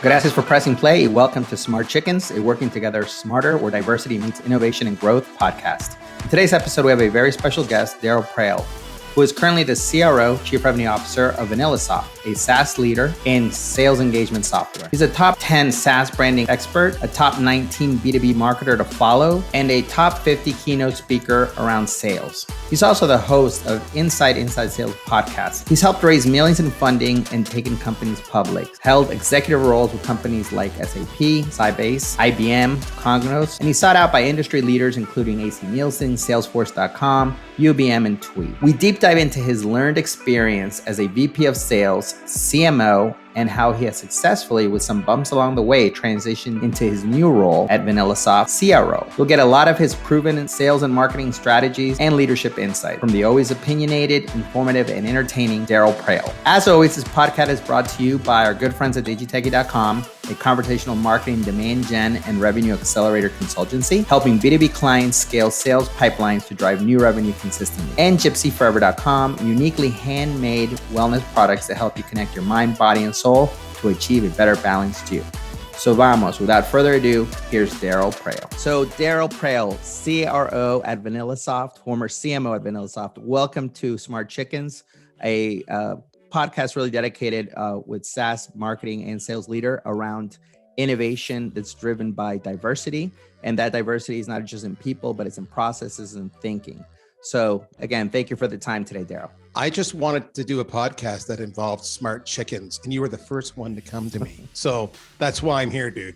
Gracias for pressing play. Welcome to Smart Chickens, a working together smarter where diversity meets innovation and growth podcast. In today's episode, we have a very special guest, Darryl Praill, who is currently the CRO, Chief Revenue Officer of VanillaSoft, a SaaS leader in sales engagement software. He's a top 10 SaaS branding expert, a top 19 B2B marketer to follow, and a top 50 keynote speaker around sales. He's also the host of Inside Sales podcast. He's helped raise millions in funding and taken companies public, held executive roles with companies like SAP, Sybase, IBM, Cognos, and he's sought out by industry leaders including AC Nielsen, Salesforce.com, UBM, and Tweed. We deep dive into his learned experience as a VP of Sales, CMO, and how he has successfully, with some bumps along the way, transitioned into his new role at VanillaSoft CRO. You'll get a lot of his proven sales and marketing strategies and leadership insight from the always opinionated, informative, and entertaining Darryl Praill. As always, this podcast is brought to you by our good friends at digitechie.com, a conversational marketing demand gen and revenue accelerator consultancy, helping B2B clients scale sales pipelines to drive new revenue consistently. And gypsyforever.com, uniquely handmade wellness products that help you connect your mind, body, and soul to achieve a better balanced you. So vamos, without further ado, here's Darryl Praill. So Darryl Praill, CRO at VanillaSoft, former CMO at VanillaSoft. Welcome to Smart Chickens, a podcast really dedicated with SaaS marketing and sales leader around innovation that's driven by diversity. And that diversity is not just in people, but it's in processes and thinking. So again, thank you for the time today, Darryl. I just wanted to do a podcast that involved smart chickens, and you were the first one to come to me. So that's why I'm here, dude.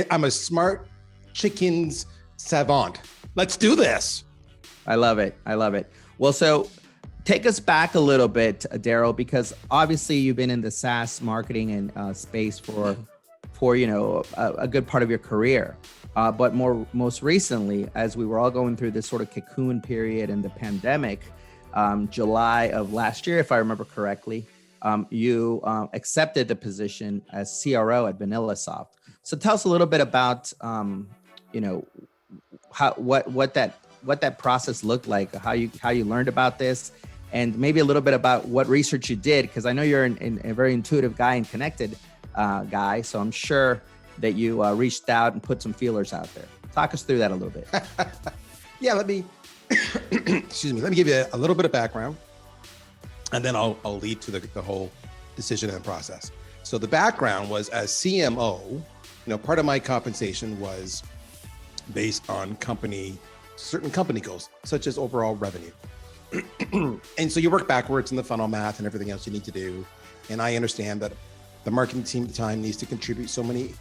I'm a smart chickens savant. Let's do this. I love it. I love it. Well, so take us back a little bit, Darryl, because obviously you've been in the SaaS marketing and space for a good part of your career. But most recently, as we were all going through this sort of cocoon period and the pandemic, July of last year, if I remember correctly, you accepted the position as CRO at VanillaSoft. So tell us a little bit about, what that process looked like, how you learned about this, and maybe a little bit about what research you did, because I know you're a very intuitive guy and connected guy. So I'm sure that you reached out and put some feelers out there. Talk us through that a little bit. Yeah, let me give you a little bit of background, and then I'll lead to the whole decision and process. So the background was, as CMO, part of my compensation was based on certain company goals, such as overall revenue. And so you work backwards in the funnel math and everything else you need to do. And I understand that the marketing team at the time needs to contribute so many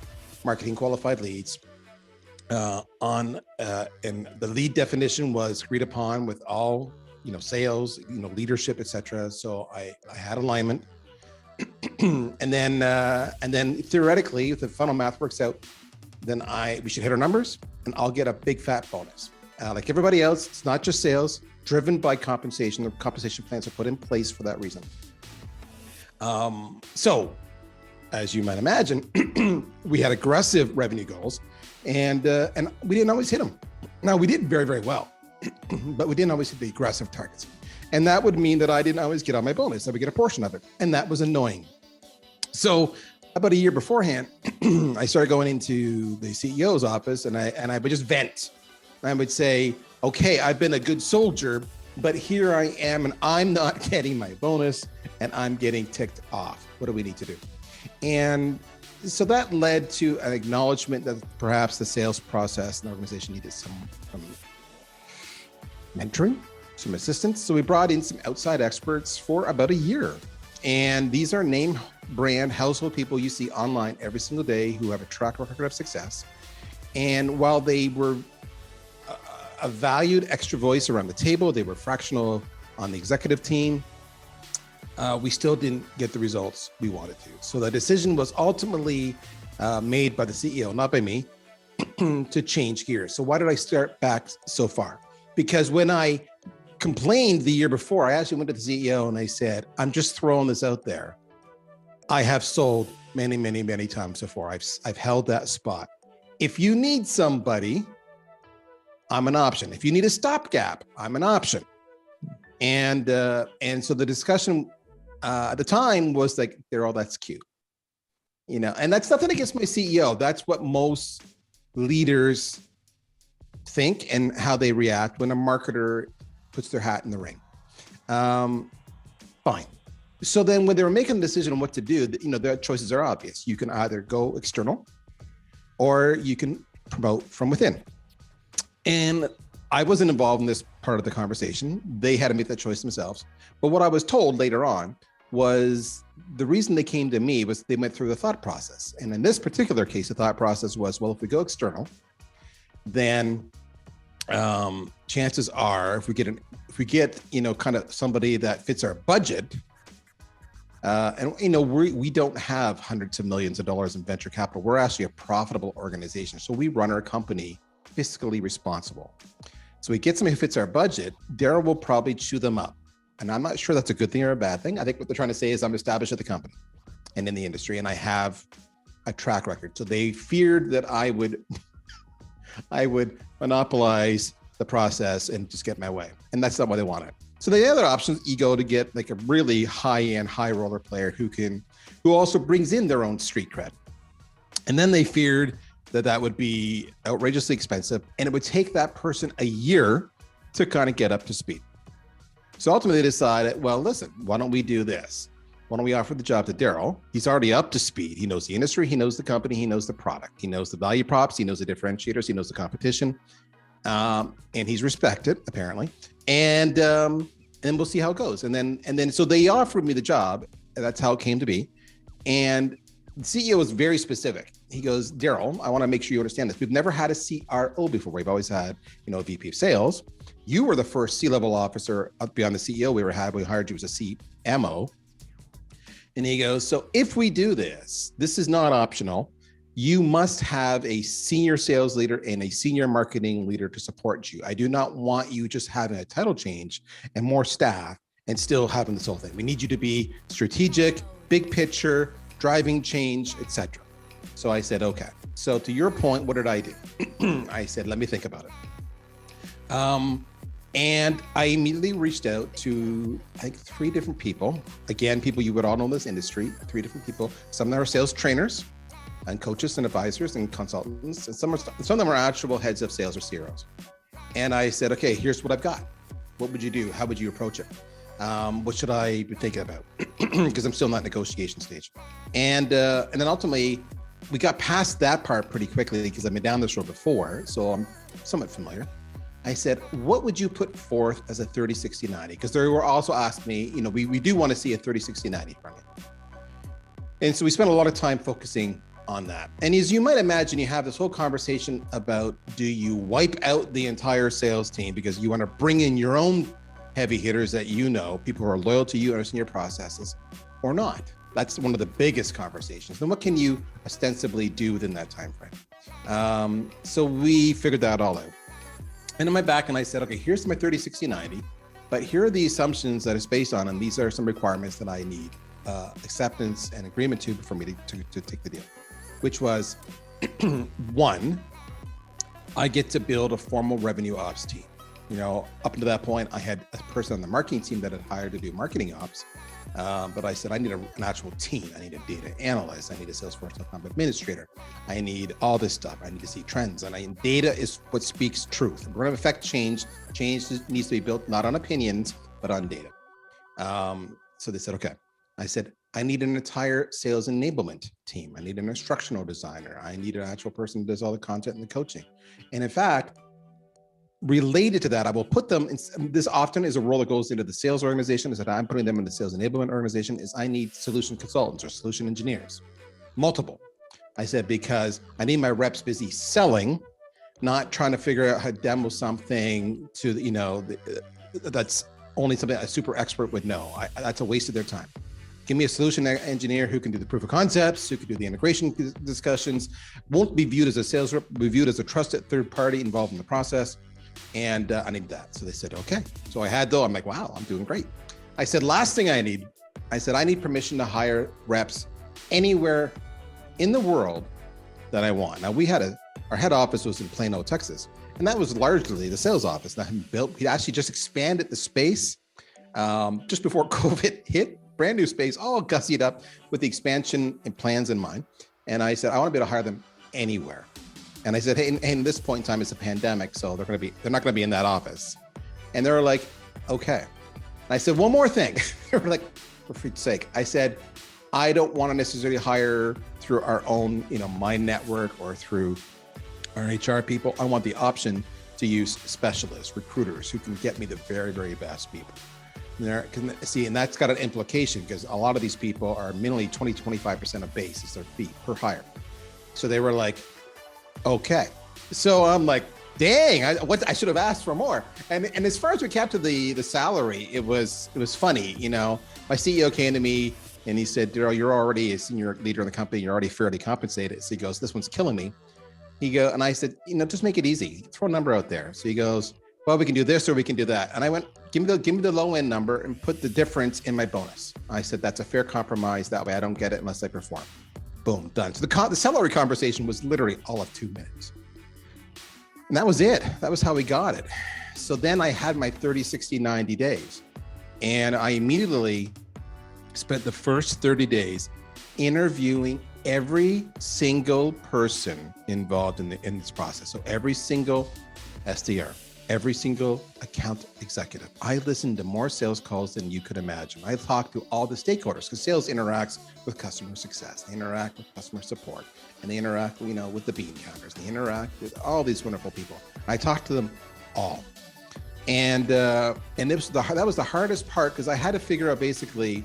marketing qualified leads. And the lead definition was agreed upon with all, sales, leadership, etc. So I had alignment, and then theoretically, if the funnel math works out, then we should hit our numbers, and I'll get a big fat bonus. Like everybody else, it's not just sales driven by compensation. The compensation plans are put in place for that reason. So, as you might imagine, we had aggressive revenue goals. And we didn't always hit them. Now, we did very, very well, but we didn't always hit the aggressive targets. And that would mean that I didn't always get on my bonus. I would get a portion of it. And that was annoying. So about a year beforehand, I started going into the CEO's office, and I would just vent. I would say, okay, I've been a good soldier, but here I am, and I'm not getting my bonus, and I'm getting ticked off. What do we need to do? And so that led to an acknowledgement that perhaps the sales process and the organization needed some mentoring, some assistance. So we brought in some outside experts for about a year. And these are name brand household people you see online every single day who have a track record of success. And while they were a valued extra voice around the table, they were fractional on the executive team, we still didn't get the results we wanted to. So the decision was ultimately made by the CEO, not by me, to change gears. So why did I start back so far? Because when I complained the year before, I actually went to the CEO and I said, I'm just throwing this out there. I have sold many, many, many times before. I've held that spot. If you need somebody, I'm an option. If you need a stopgap, I'm an option. And so the discussion at the time was like, Darryl, that's cute. And that's nothing against my CEO. That's what most leaders think and how they react when a marketer puts their hat in the ring. Fine. So then when they were making a decision on what to do, their choices are obvious. You can either go external or you can promote from within. And I wasn't involved in this part of the conversation. They had to make that choice themselves. But what I was told later on was the reason they came to me was they went through the thought process. And in this particular case, the thought process was, well, if we go external, then chances are if we get kind of somebody that fits our budget, and we don't have hundreds of millions of dollars in venture capital. We're actually a profitable organization. So we run our company fiscally responsible. So we get somebody who fits our budget, Darryl will probably chew them up. And I'm not sure that's a good thing or a bad thing. I think what they're trying to say is I'm established at the company and in the industry, and I have a track record. So they feared that I would monopolize the process and just get my way. And that's not what they wanted. So the other option is ego, to get like a really high-end, high roller player who also brings in their own street cred. And then they feared that would be outrageously expensive and it would take that person a year to kind of get up to speed. So ultimately they decided, well, listen, why don't we do this? Why don't we offer the job to Darryl? He's already up to speed. He knows the industry, he knows the company, he knows the product, he knows the value props, he knows the differentiators, he knows the competition, and he's respected apparently. And we'll see how it goes. And then so they offered me the job, and that's how it came to be. And the CEO was very specific. He goes, Darryl, I want to make sure you understand this. We've never had a CRO before. We've always had, a VP of sales. You were the first C-level officer up beyond the CEO we hired you as a CMO. And he goes, so if we do this is not optional. You must have a senior sales leader and a senior marketing leader to support you. I do not want you just having a title change and more staff and still having this whole thing. We need you to be strategic, big picture, driving change, etc. So I said, okay. So to your point, what did I do? I said, let me think about it. And I immediately reached out to, I think, 3 different people. Again, people you would all know in this industry, 3 different people. Some of them are sales trainers and coaches and advisors and consultants. And some of them are actual heads of sales or CROs. And I said, okay, here's what I've got. What would you do? How would you approach it? What should I be thinking about? Because I'm still not negotiation stage. And then ultimately, we got past that part pretty quickly because I've been down this road before, so I'm somewhat familiar. I said, what would you put forth as a 30, 60, 90? Because they were also asked me, we do want to see a 30, 60, 90 from you. And so we spent a lot of time focusing on that. And as you might imagine, you have this whole conversation about, do you wipe out the entire sales team because you want to bring in your own heavy hitters that people who are loyal to you and understand your processes, or not? That's one of the biggest conversations. Then what can you ostensibly do within that time frame? So we figured that all out. And in my back, and I said, okay, here's my 30, 60, 90, but here are the assumptions that it's based on, and these are some requirements that I need acceptance and agreement to for me to take the deal, which was, 1, I get to build a formal revenue ops team. Up until that point, I had a person on the marketing team that had hired to do marketing ops. But I said, I need an actual team. I need a data analyst. I need a Salesforce.com administrator. I need all this stuff. I need to see trends. And data is what speaks truth. If we're going to affect change. Change needs to be built not on opinions, but on data. So they said, okay. I said, I need an entire sales enablement team. I need an instructional designer. I need an actual person who does all the content and the coaching. And in fact, related to that, I will put them in, this often is a role that goes into the sales organization, is that I'm putting them in the sales enablement organization, is I need solution consultants or solution engineers, multiple. I said, because I need my reps busy selling, not trying to figure out how to demo something to, that's only something a super expert would know. That's a waste of their time. Give me a solution engineer who can do the proof of concepts, who can do the integration discussions, won't be viewed as a sales rep, be viewed as a trusted third party involved in the process. And I need that. So they said, okay. So I had though, I'm like, wow, I'm doing great. I said, last thing I need permission to hire reps anywhere in the world that I want. Now our head office was in Plano, Texas, and that was largely the sales office that he built. He actually just expanded the space just before COVID hit. brand new space, all gussied up with the expansion and plans in mind. And I said, I want to be able to hire them anywhere. And I said, hey, in this point in time, it's a pandemic, so they're not going to be in that office. And they were like, okay. And I said, one more thing. They were like, for freak's sake. I said, I don't want to necessarily hire through our own, my network or through our HR people. I want the option to use specialists, recruiters who can get me the very, very best people. And that's got an implication because a lot of these people are minimally 20-25% of base is their fee per hire. So they were like, okay. So I'm like, dang, I should have asked for more. And as far as we kept to the salary, it was funny. My CEO came to me and he said, Darryl, you're already a senior leader in the company. You're already fairly compensated. So he goes, this one's killing me. And I said, just make it easy. Throw a number out there. So he goes, well, we can do this or we can do that. And I went, give me the low end number and put the difference in my bonus. I said, that's a fair compromise. That way I don't get it unless I perform. Boom, done. So the salary conversation was literally all of 2 minutes. And that was it. That was how we got it. So then I had my 30, 60, 90 days. And I immediately spent the first 30 days interviewing every single person involved in this process. So every single SDR, every single account executive. I listened to more sales calls than you could imagine. I talked to all the stakeholders because sales interacts with customer success. They interact with customer support and they interact, with the bean counters. They interact with all these wonderful people. I talked to them all. And that was the hardest part because I had to figure out basically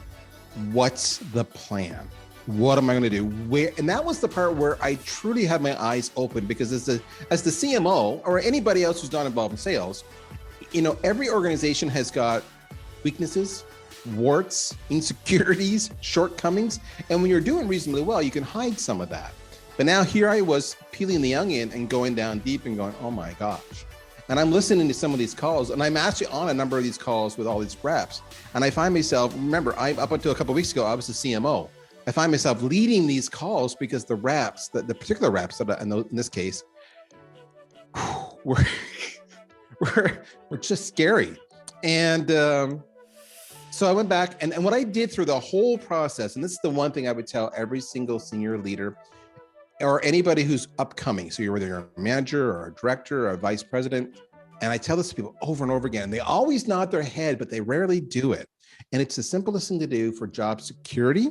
what's the plan? What am I going to do? And that was the part where I truly had my eyes open because as the CMO or anybody else who's not involved in sales, every organization has got weaknesses, warts, insecurities, shortcomings. And when you're doing reasonably well, you can hide some of that. But now here I was peeling the onion and going down deep and going, oh my gosh. And I'm listening to some of these calls and I'm actually on a number of these calls with all these reps. And I find myself, remember, up until a couple of weeks ago, I was the CMO. I find myself leading these calls because the reps, the particular reps that in this case, were just scary. And so I went back and what I did through the whole process, and this is the one thing I would tell every single senior leader or anybody who's upcoming. So whether you're a manager or a director or a vice president. And I tell this to people over and over again, and they always nod their head, but they rarely do it. And it's the simplest thing to do for job security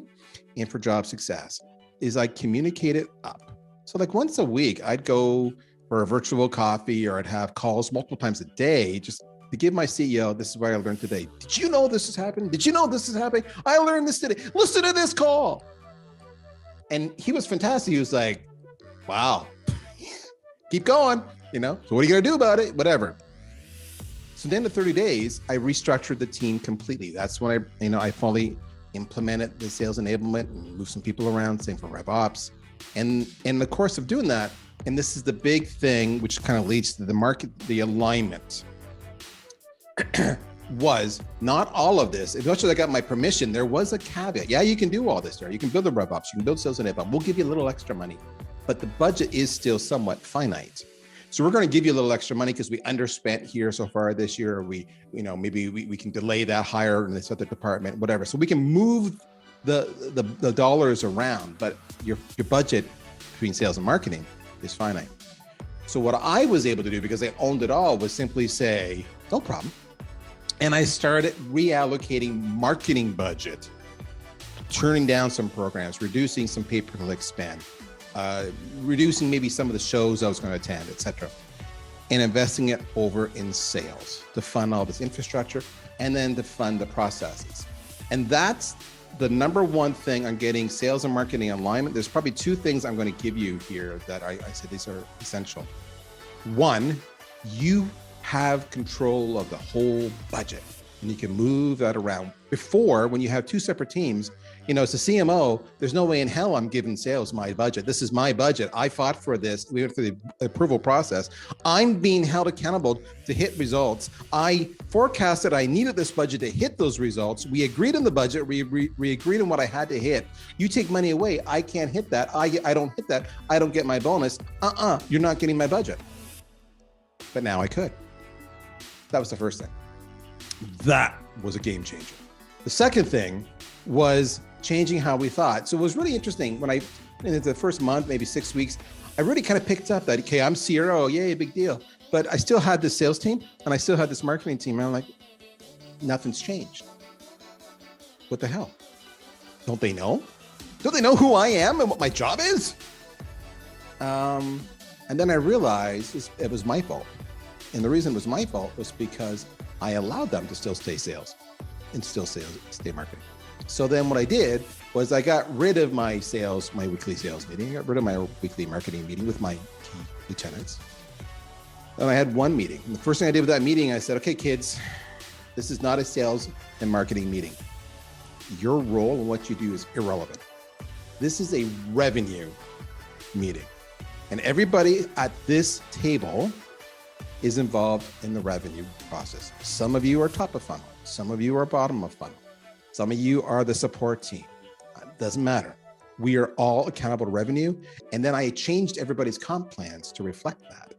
and for job success is I communicate it up. So like once a week, I'd go for a virtual coffee or I'd have calls multiple times a day just to give my CEO, this is what I learned today. Did you know this is happening? Did you know this is happening? I learned this today. Listen to this call. And he was fantastic. He was like, wow, keep going, so what are you going to do about it? Whatever. So then the 30 days, I restructured the team completely. That's when I fully implemented the sales enablement and moved some people around, same for RevOps. And in the course of doing that, and this is the big thing, which kind of leads to the market, the alignment was not all of this. As much as I got my permission, there was a caveat. Yeah, you can do all this there. You can build the RevOps, you can build sales enablement. We'll give you a little extra money, but the budget is still somewhat finite. So we're going to give you a little extra money because we underspent here so far this year. Or maybe we can delay that hire in this other department, whatever. So we can move the dollars around, but your budget between sales and marketing is finite. So what I was able to do, because I owned it all, was simply say, no problem. And I started reallocating marketing budget, turning down some programs, reducing some pay-per-click spend, reducing maybe some of the shows I was going to attend, et cetera, and investing it over in sales to fund all this infrastructure and then to fund the processes. And that's the number one thing on getting sales and marketing alignment. There's probably two things I'm going to give you here that I say these are essential. One, you have control of the whole budget and you can move that around. Before, when you have two separate teams, as a CMO, there's no way in hell I'm giving sales my budget. This is my budget. I fought for this. We went through the approval process. I'm being held accountable to hit results. I forecasted I needed this budget to hit those results. We agreed on the budget. We agreed on what I had to hit. You take money away. I can't hit that. I don't hit that. I don't get my bonus. You're not getting my budget. But now I could. That was the first thing. That was a game changer. The second thing was changing how we thought. So it was really interesting when in the first month, maybe 6 weeks, I really kind of picked up that, okay, I'm CRO, yay, big deal. But I still had this sales team and I still had this marketing team. And I'm like, nothing's changed. What the hell? Don't they know? Don't they know who I am and what my job is? And then I realized it was my fault. And the reason it was my fault was because I allowed them to still stay sales and still stay marketing. So then what I did was I got rid of my weekly sales meeting. I got rid of my weekly marketing meeting with my key lieutenants. And I had one meeting. And the first thing I did with that meeting, I said, okay, kids, this is not a sales and marketing meeting. Your role and what you do is irrelevant. This is a revenue meeting. And everybody at this table is involved in the revenue process. Some of you are top of funnel. Some of you are bottom of funnel. Some of you are the support team. It doesn't matter. We are all accountable to revenue. And then I changed everybody's comp plans to reflect that.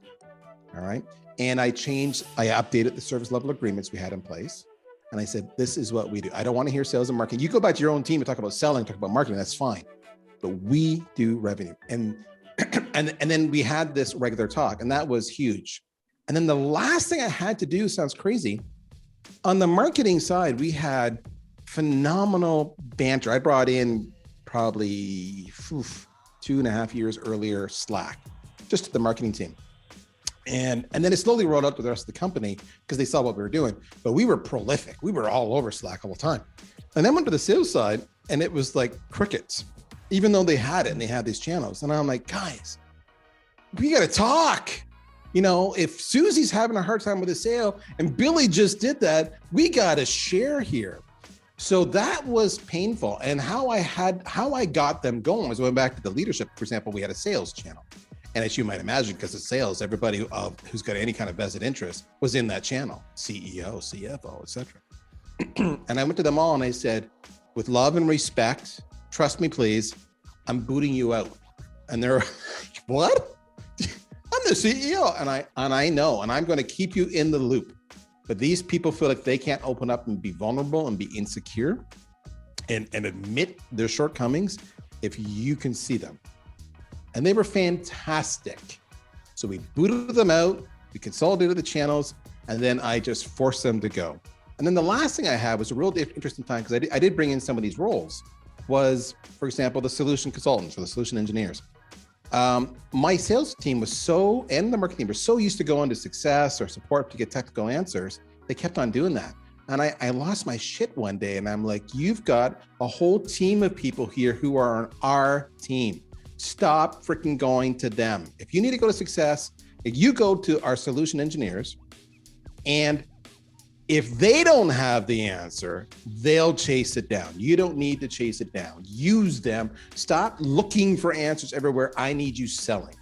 All right. And I updated the service level agreements we had in place. And I said, this is what we do. I don't want to hear sales and marketing. You go back to your own team and talk about selling, talk about marketing, that's fine. But we do revenue. And then we had this regular talk, and that was huge. And then the last thing I had to do, sounds crazy, on the marketing side, we had phenomenal banter. I brought in probably 2.5 years earlier Slack, just to the marketing team. And then it slowly rolled out to the rest of the company because they saw what we were doing. But we were prolific. We were all over Slack all the time. And then went to the sales side, and it was like crickets, even though they had it and they had these channels. And I'm like, guys, we got to talk. You know, if Susie's having a hard time with a sale and Billy just did that, we got to share here. So that was painful. And how I got them going was going back to the leadership. For example, we had a sales channel. And as you might imagine, because of sales, everybody who's got any kind of vested interest was in that channel, CEO, CFO, et cetera. And I went to them all and I said, with love and respect, trust me, please, I'm booting you out. And they're like, what? I'm the CEO. And I know, and I'm going to keep you in the loop. But these people feel like they can't open up and be vulnerable and be insecure and admit their shortcomings if you can see them. And they were fantastic. So we booted them out, we consolidated the channels, and then I just forced them to go. And then the last thing I had was a real interesting time, because I did bring in some of these roles, was, for example, the solution consultants or the solution engineers. My sales team and the marketing team were so used to going to success or support to get technical answers, they kept on doing that. And I lost my shit one day, and I'm like, you've got a whole team of people here who are on our team. Stop freaking going to them. If you need to go to success, if you go to our solution engineers, and if they don't have the answer, they'll chase it down. You don't need to chase it down. Use them. Stop looking for answers everywhere. I need you selling.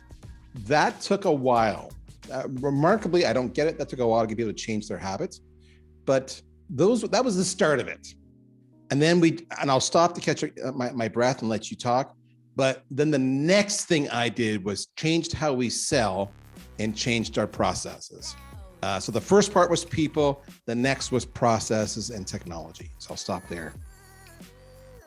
That took a while. Remarkably, I don't get it. That took a while to get people to change their habits, but that was the start of it. And then I'll stop to catch my breath and let you talk. But then the next thing I did was changed how we sell and changed our processes. So the first part was people, the next was processes and technology. So I'll stop there.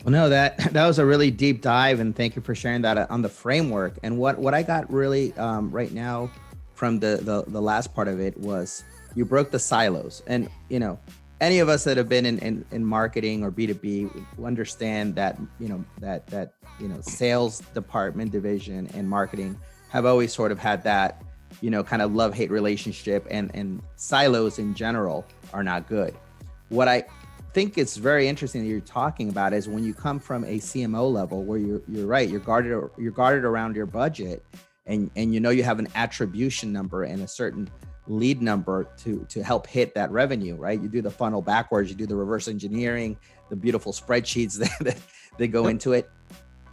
Well, no, that was a really deep dive, and thank you for sharing that on the framework. And what I got really right now from the last part of it was you broke the silos. And any of us that have been in marketing or B2B understand that that sales department, division, and marketing have always sort of had that kind of love-hate relationship, and silos in general are not good. What I think is very interesting that you're talking about is when you come from a CMO level where you're right, you're guarded around your budget, and you have an attribution number and a certain lead number to help hit that revenue, right? You do the funnel backwards, you do the reverse engineering, the beautiful spreadsheets that go into it.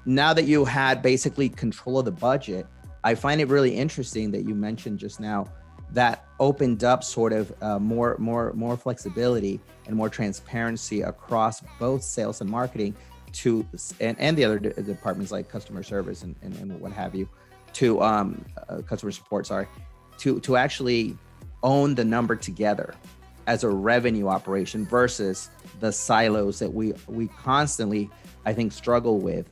Now that you had basically control of the budget, I find it really interesting that you mentioned just now that opened up sort of more flexibility and more transparency across both sales and marketing and the other departments like customer service and what have you, to customer support, to actually own the number together as a revenue operation versus the silos that we constantly, I think, struggle with.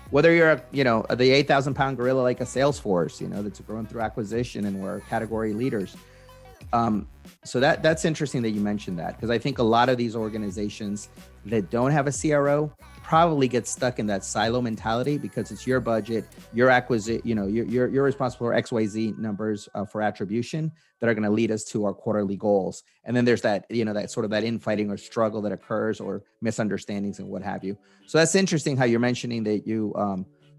Whether you're, the 8,000 pound gorilla like a Salesforce, that's growing through acquisition and we're category leaders. So that's interesting that you mentioned that, because I think a lot of these organizations that don't have a CRO probably get stuck in that silo mentality because it's your budget, your acquisition, you're responsible for XYZ numbers for attribution that are going to lead us to our quarterly goals. And then there's that, that sort of that infighting or struggle that occurs or misunderstandings and what have you. So that's interesting how you're mentioning that you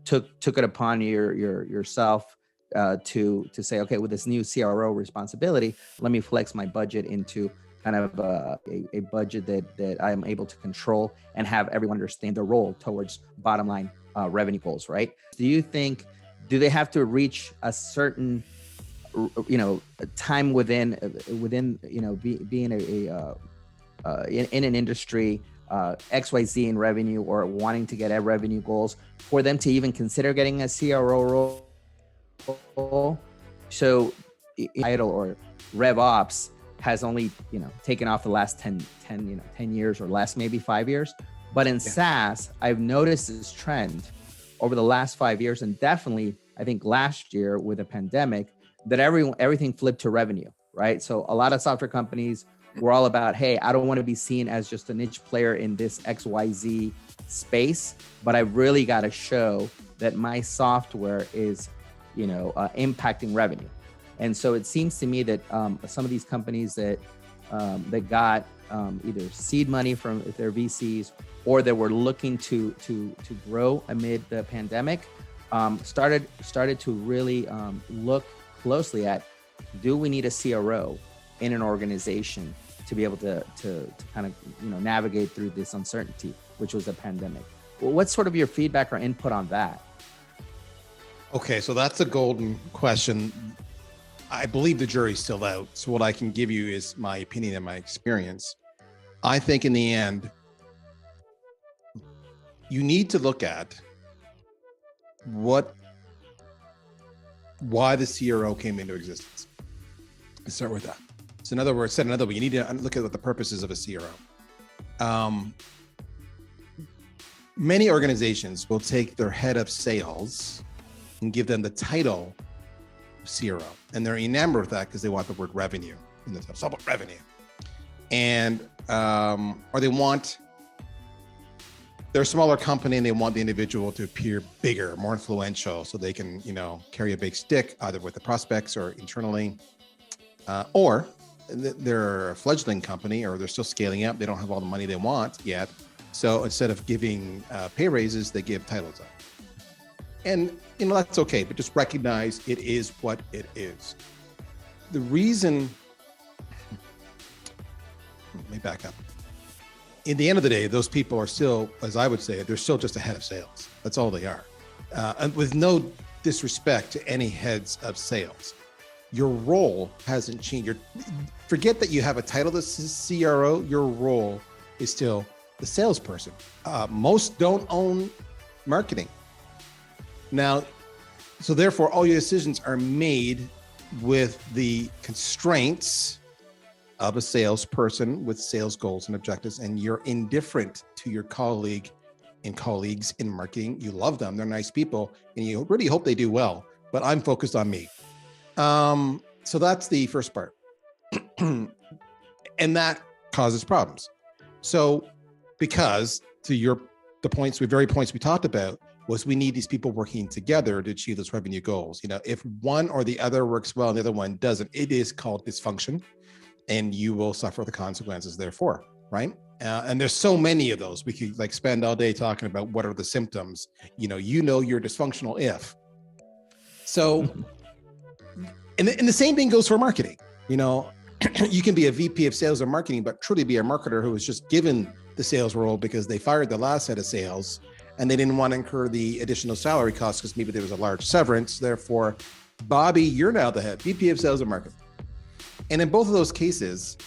took it upon yourself to say, okay, with this new CRO responsibility, let me flex my budget into kind of a budget that I am able to control and have everyone understand their role towards bottom line revenue goals, right? Do they have to reach a certain, time within, being in an industry, XYZ in revenue or wanting to get at revenue goals for them to even consider getting a CRO role? So title or RevOps has only, taken off the last 10 years or less, maybe 5 years. But in SaaS, I've noticed this trend over the last 5 years, and definitely, I think last year with the pandemic, that everything flipped to revenue, right? So a lot of software companies were all about, hey, I don't want to be seen as just a niche player in this XYZ space, but I really got to show that my software is, impacting revenue. And so it seems to me that some of these companies that got either seed money from their VCs or that were looking to grow amid the pandemic started to really look closely at, do we need a CRO in an organization to be able to kind of navigate through this uncertainty, which was a pandemic? Well, what's sort of your feedback or input on that? Okay, so that's a golden question. I believe the jury's still out. So what I can give you is my opinion and my experience. I think in the end, you need to look at why the CRO came into existence. Let's start with that. So in other words, said another way, you need to look at what the purposes of a CRO. Many organizations will take their head of sales and give them the title CRO, and they're enamored with that because they want the word revenue in the title, about revenue, and or they're a smaller company and they want the individual to appear bigger, more influential, so they can carry a big stick either with the prospects or internally, or they're a fledgling company or they're still scaling up. They don't have all the money they want yet, so instead of giving pay raises, they give titles up. And that's okay, but just recognize it is what it is. The reason, let me back up. In the end of the day, those people are still, as I would say, they're still just a head of sales. That's all they are. And with no disrespect to any heads of sales, your role hasn't changed. Forget that you have a title that's CRO, your role is still the salesperson. Most don't own marketing. Now, so therefore, all your decisions are made with the constraints of a salesperson with sales goals and objectives, and you're indifferent to your colleagues in marketing. You love them, they're nice people, and you really hope they do well, but I'm focused on me. So that's the first part. And that causes problems. So because the very points we talked about, was we need these people working together to achieve those revenue goals. If one or the other works well and the other one doesn't, it is called dysfunction, and you will suffer the consequences therefore, right? And there's so many of those. We could spend all day talking about what are the symptoms. You're dysfunctional if. So, and the same thing goes for marketing. You can be a VP of sales or marketing, but truly be a marketer who was just given the sales role because they fired the last head of sales and they didn't want to incur the additional salary costs because maybe there was a large severance. Therefore, Bobby, you're now the head, VP of sales and marketing. And in both of those cases,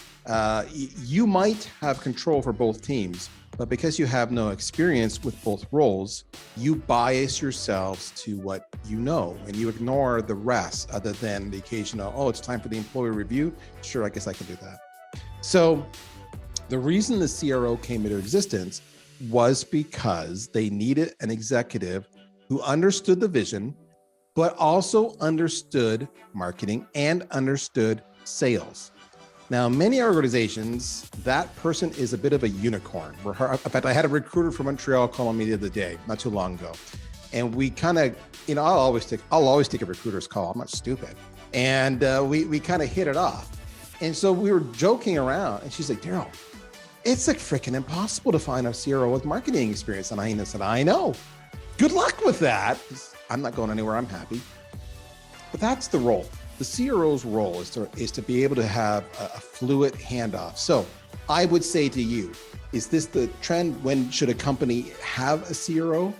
you might have control for both teams, but because you have no experience with both roles, you bias yourselves to what you know, and you ignore the rest other than the occasional, it's time for the employee review. Sure, I guess I can do that. So the reason the CRO came into existence was because they needed an executive who understood the vision, but also understood marketing and understood sales. Now, many organizations, that person is a bit of a unicorn. In fact, I had a recruiter from Montreal calling me the other day, not too long ago. And we kind of, I'll always take a recruiter's call. I'm not stupid. And we kind of hit it off. And so we were joking around and she's like, Darryl, it's like freaking impossible to find a CRO with marketing experience. And I said, I know. Good luck with that. I'm not going anywhere. I'm happy. But that's the role. The CRO's role is to be able to have a fluid handoff. So I would say to you, is this the trend? When should a company have a CRO?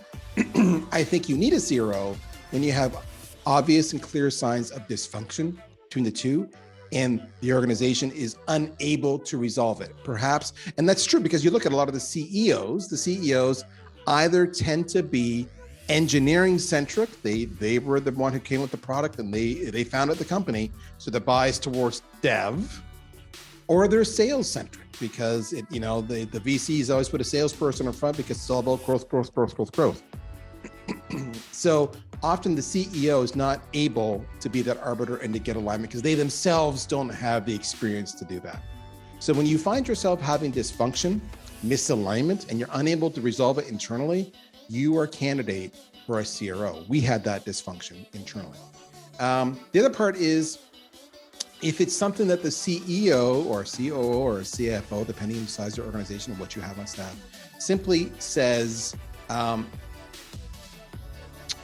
I think you need a CRO when you have obvious and clear signs of dysfunction between the two, and the organization is unable to resolve it, perhaps. And that's true because you look at a lot of the CEOs either tend to be engineering centric. They were the one who came with the product and they founded the company. So the bias towards dev, or they're sales centric because the VCs always put a salesperson in front because it's all about growth. So often the CEO is not able to be that arbiter and to get alignment because they themselves don't have the experience to do that. So when you find yourself having dysfunction, misalignment, and you're unable to resolve it internally, you are a candidate for a CRO. We had that dysfunction internally. The other part is, if it's something that the CEO or COO or CFO, depending on the size of your organization and what you have on staff, simply says,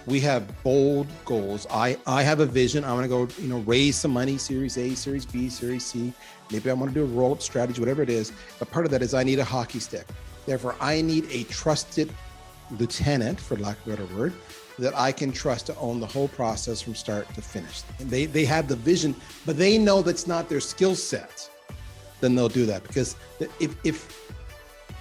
we have bold goals. I have a vision. I want to go, raise some money, Series A, Series B, Series C. Maybe I want to do a roll-up strategy, whatever it is. But part of that is I need a hockey stick. Therefore, I need a trusted lieutenant, for lack of a better word, that I can trust to own the whole process from start to finish. And they have the vision, but they know that's not their skill set. Then they'll do that, because if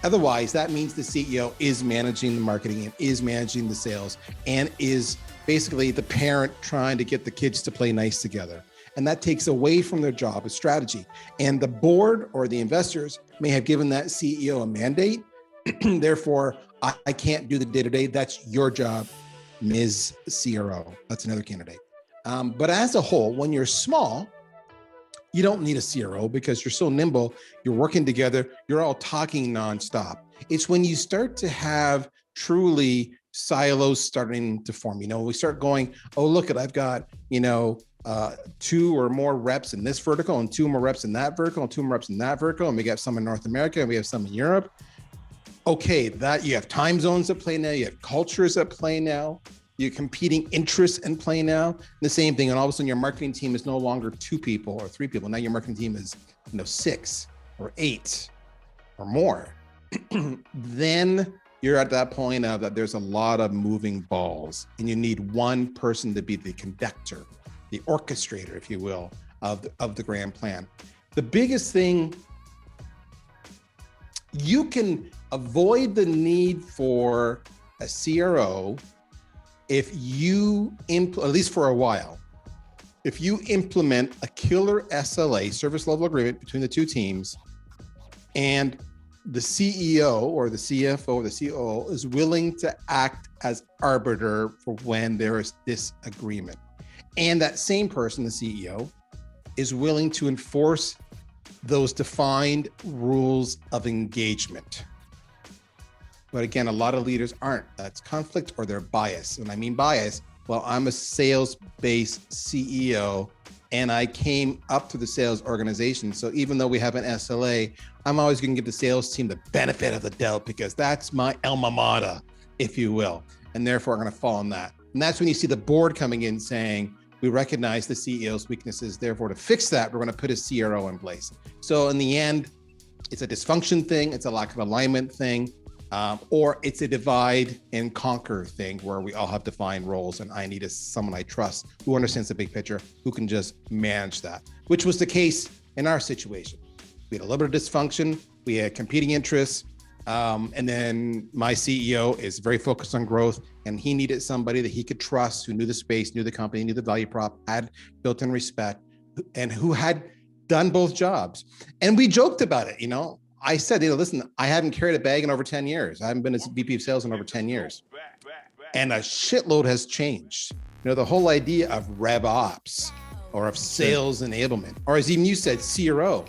otherwise, that means the CEO is managing the marketing and is managing the sales and is basically the parent trying to get the kids to play nice together. And that takes away from their job of strategy. And the board or the investors may have given that CEO a mandate. Therefore, I can't do the day-to-day. That's your job, Ms. CRO. That's another candidate. But as a whole, when you're small, you don't need a CRO because you're so nimble, you're working together, you're all talking nonstop. It's when you start to have truly silos starting to form. We start going, oh, look, I've got, 2 or more reps in this vertical and 2 more reps in that vertical and 2 more reps in that vertical. And we got some in North America and we have some in Europe. Okay, that you have time zones at play now, you have cultures at play now. You're competing interests in play now. The same thing, and all of a sudden your marketing team is no longer 2 people or 3 people. Now your marketing team is 6 or 8 or more. Then you're at that point now that there's a lot of moving balls, and you need one person to be the conductor, the orchestrator, if you will, of the grand plan. The biggest thing, you can avoid the need for a CRO if you, at least for a while, if you implement a killer SLA, service level agreement, between the 2 teams, and the CEO or the CFO or the COO is willing to act as arbiter for when there is disagreement. And that same person, the CEO, is willing to enforce those defined rules of engagement. But again, a lot of leaders aren't. That's conflict or they're biased. When I mean bias, well, I'm a sales-based CEO and I came up to the sales organization. So even though we have an SLA, I'm always going to give the sales team the benefit of the doubt because that's my alma mater, if you will. And therefore, I'm going to fall on that. And that's when you see the board coming in saying, we recognize the CEO's weaknesses. Therefore, to fix that, we're going to put a CRO in place. So in the end, it's a dysfunction thing. It's a lack of alignment thing. Or it's a divide and conquer thing where we all have defined roles and I need someone I trust who understands the big picture, who can just manage that, which was the case in our situation. We had a little bit of dysfunction, we had competing interests, and then my CEO is very focused on growth and he needed somebody that he could trust, who knew the space, knew the company, knew the value prop, had built-in respect, and who had done both jobs. And we joked about it, I said, listen, I haven't carried a bag in over 10 years. I haven't been a VP of sales in over 10 years. And a shitload has changed. The whole idea of rev ops or of sales enablement, or as even you said, CRO,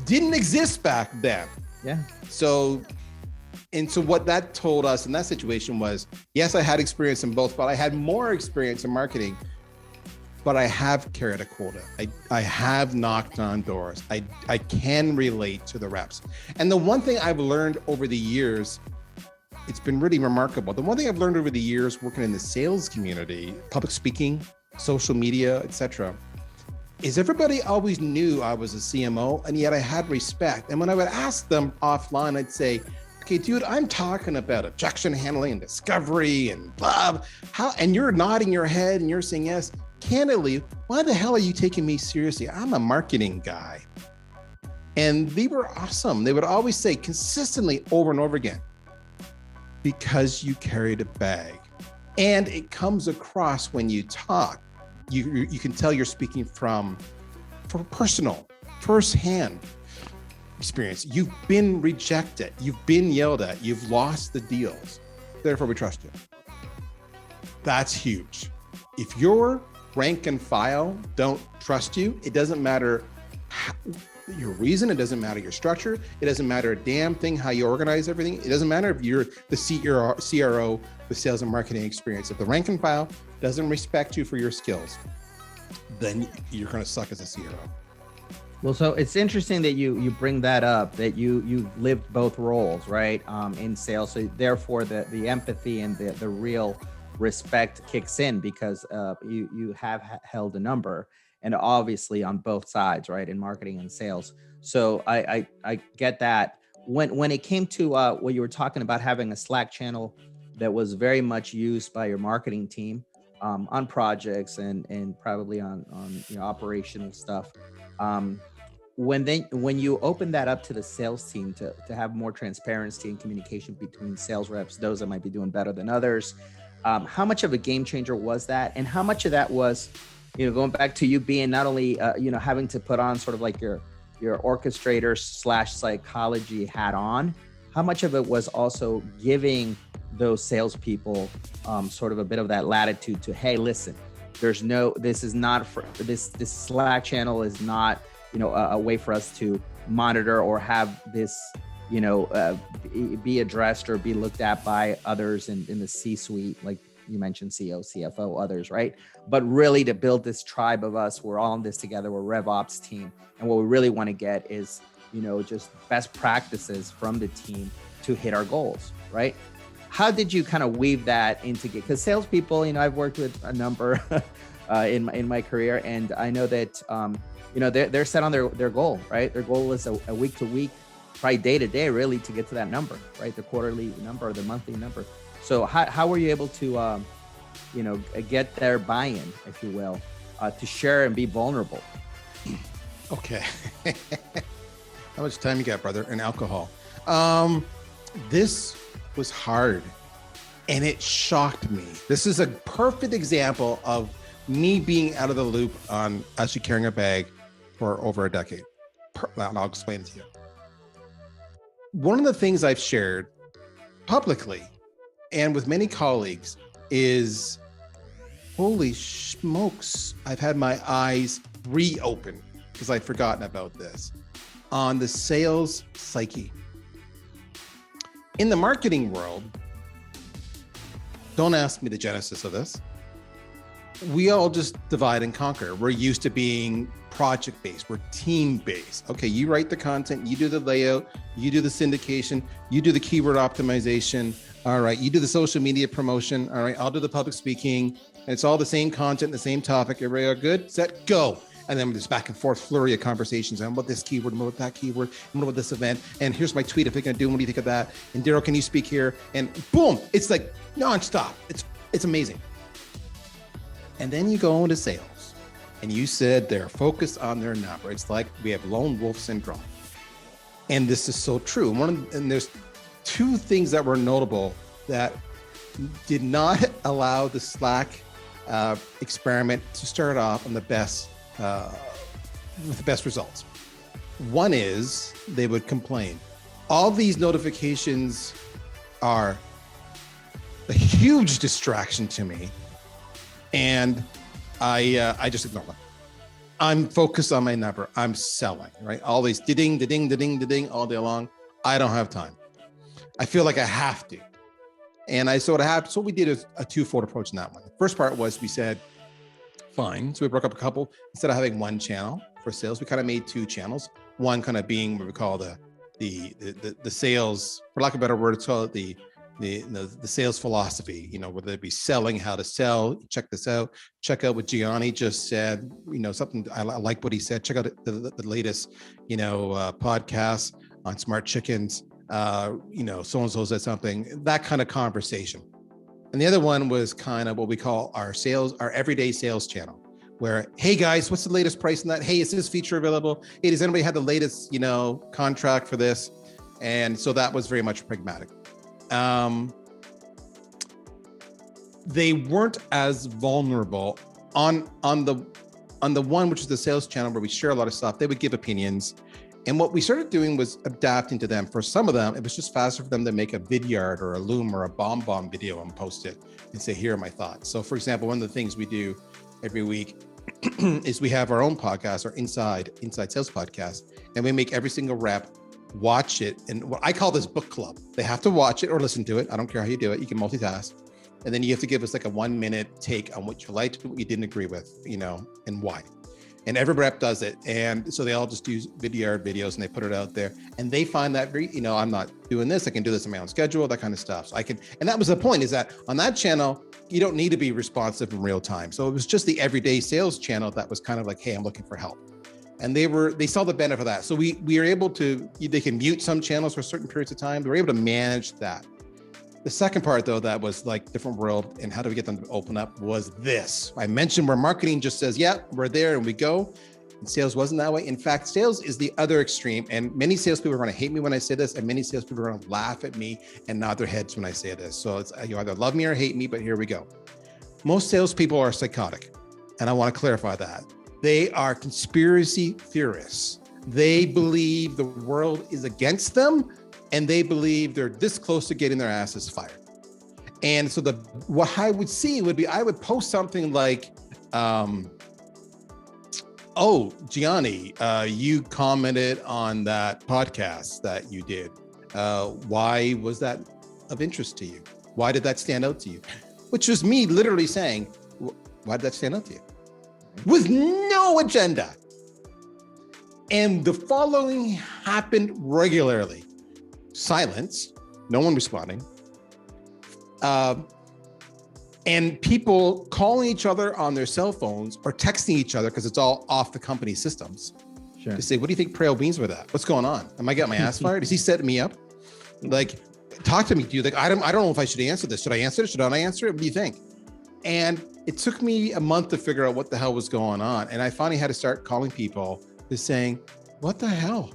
didn't exist back then. Yeah. So what that told us in that situation was, yes, I had experience in both, but I had more experience in marketing, but I have carried a quota. I have knocked on doors. I can relate to the reps. And the one thing I've learned over the years, it's been really remarkable. The one thing I've learned over the years working in the sales community, public speaking, social media, etc., is everybody always knew I was a CMO, and yet I had respect. And when I would ask them offline, I'd say, okay, dude, I'm talking about objection handling and discovery and blah, how, and you're nodding your head and you're saying yes. Candidly, why the hell are you taking me seriously? I'm a marketing guy. And they were awesome. They would always say consistently over and over again, because you carried a bag. And it comes across when you talk. You can tell you're speaking from personal, firsthand experience. You've been rejected. You've been yelled at. You've lost the deals. Therefore, we trust you. That's huge. If your rank and file don't trust you, it doesn't matter your reason. It doesn't matter your structure. It doesn't matter a damn thing how you organize everything. It doesn't matter if you're the CRO with sales and marketing experience. If the rank and file doesn't respect you for your skills, then you're going to suck as a CRO. Well, so it's interesting that you bring that up, that you've lived both roles, right? In sales. So therefore the empathy and the real respect kicks in, because you have held a number, and obviously on both sides, right? In marketing and sales. So I get that. When it came to what you were talking about, having a Slack channel that was very much used by your marketing team on projects and probably on operational stuff. When you open that up to the sales team to have more transparency and communication between sales reps, those that might be doing better than others, how much of a game changer was that? And how much of that was, going back to you being not only, having to put on sort of like your orchestrator / psychology hat on, how much of it was also giving those salespeople sort of a bit of that latitude to, hey, listen, this is not for this Slack channel is not, a way for us to monitor or have this, be addressed or be looked at by others in the C-suite, like you mentioned, CEO, CFO, others, right? But really to build this tribe of us, we're all in this together, we're RevOps team. And what we really want to get is, just best practices from the team to hit our goals, right? How did you kind of weave that into, because salespeople, I've worked with a number in my career, and I know that, they're set on their goal, right? Their goal is a week to week, probably day to day, really, to get to that number, right? The quarterly number or the monthly number. So how were you able to, get their buy-in, if you will, to share and be vulnerable? Okay. How much time you got, brother? And alcohol. This was hard, and it shocked me. This is a perfect example of me being out of the loop on actually carrying a bag for over a decade. I'll explain it to you. One of the things I've shared publicly and with many colleagues is, holy smokes, I've had my eyes reopened, because I'd forgotten about this, on the sales psyche. In the marketing world, don't ask me the genesis of this. We all just divide and conquer. We're used to being project-based. We're team-based. Okay, you write the content, you do the layout, you do the syndication, you do the keyword optimization. All right, you do the social media promotion. All right, I'll do the public speaking. And it's all the same content, the same topic. Everybody are good, set, go. And then this back and forth flurry of conversations. And what this keyword, and what that keyword, and what this event. And here's my tweet if you're gonna do, what do you think of that? And Darryl, can you speak here? And boom, it's like nonstop. It's amazing. And then you go into sales, and you said they're focused on their number. It's like we have lone wolf syndrome. And this is so true. And there's two things that were notable that did not allow the Slack experiment to start off on the best with the best results. One is they would complain. All these notifications are a huge distraction to me, and I just ignore them. I'm focused on my number. I'm selling, right? All these ding, ding, ding, ding all day long. I don't have time. I feel like I have to. And I sort of have, so we did a two-fold approach in that one. The first part was we said, fine. So we broke up a couple. Instead of having one channel for sales, we kind of made two channels. One kind of being what we call the sales, for lack of a better word, it's called the sales philosophy, whether it be selling, how to sell, check this out, check out what Gianni just said, something, I like what he said, check out the latest, podcast on smart chickens, so-and-so said something, that kind of conversation. And the other one was kind of what we call our everyday sales channel, where, hey guys, what's the latest price in that? Hey, is this feature available? Hey, does anybody have the latest, contract for this? And so that was very much pragmatic. They weren't as vulnerable on the one, which is the sales channel, where we share a lot of stuff. They would give opinions. And what we started doing was adapting to them. For some of them, it was just faster for them to make a vidyard or a Loom or a bomb video and post it and say, here are my thoughts. So for example, one of the things we do every week is we have our own podcast, our inside sales podcast, and we make every single rep watch it. And what I call this book club. They have to watch it or listen to it. I don't care how you do it. You can multitask. And then you have to give us like a 1 minute take on what you liked, what you didn't agree with, and why. And every rep does it. And so they all just do vidyard videos and they put it out there. And they find that very, I'm not doing this. I can do this on my own schedule, that kind of stuff. So and that was the point, is that on that channel, you don't need to be responsive in real time. So it was just the everyday sales channel that was kind of like, hey, I'm looking for help. And they saw the benefit of that. So we are able to, they can mute some channels for certain periods of time. They were able to manage that. The second part though, that was like different world, and how do we get them to open up, was this. I mentioned where marketing just says, yeah, we're there and we go. And sales wasn't that way. In fact, sales is the other extreme. And many salespeople are going to hate me when I say this, and many salespeople are going to laugh at me and nod their heads when I say this. So it's, you either love me or hate me, but here we go. Most salespeople are psychotic. And I want to clarify that. They are conspiracy theorists. They believe the world is against them, and they believe they're this close to getting their asses fired. And so what I would see would be, I would post something like, oh, Gianni, you commented on that podcast that you did. Why was that of interest to you? Why did that stand out to you? Which was me literally saying, why did that stand out to you? With no agenda. And the following happened regularly. Silence, no one responding. And people calling each other on their cell phones or texting each other, because it's all off the company systems. Sure. To say, what do you think Praill means with that? What's going on? Am I getting my ass fired? Is he setting me up? Like, talk to me. Do you think, I don't know if I should answer this. Should I answer it? Should I answer it? What do you think? And it took me a month to figure out what the hell was going on. And I finally had to start calling people, just saying, what the hell?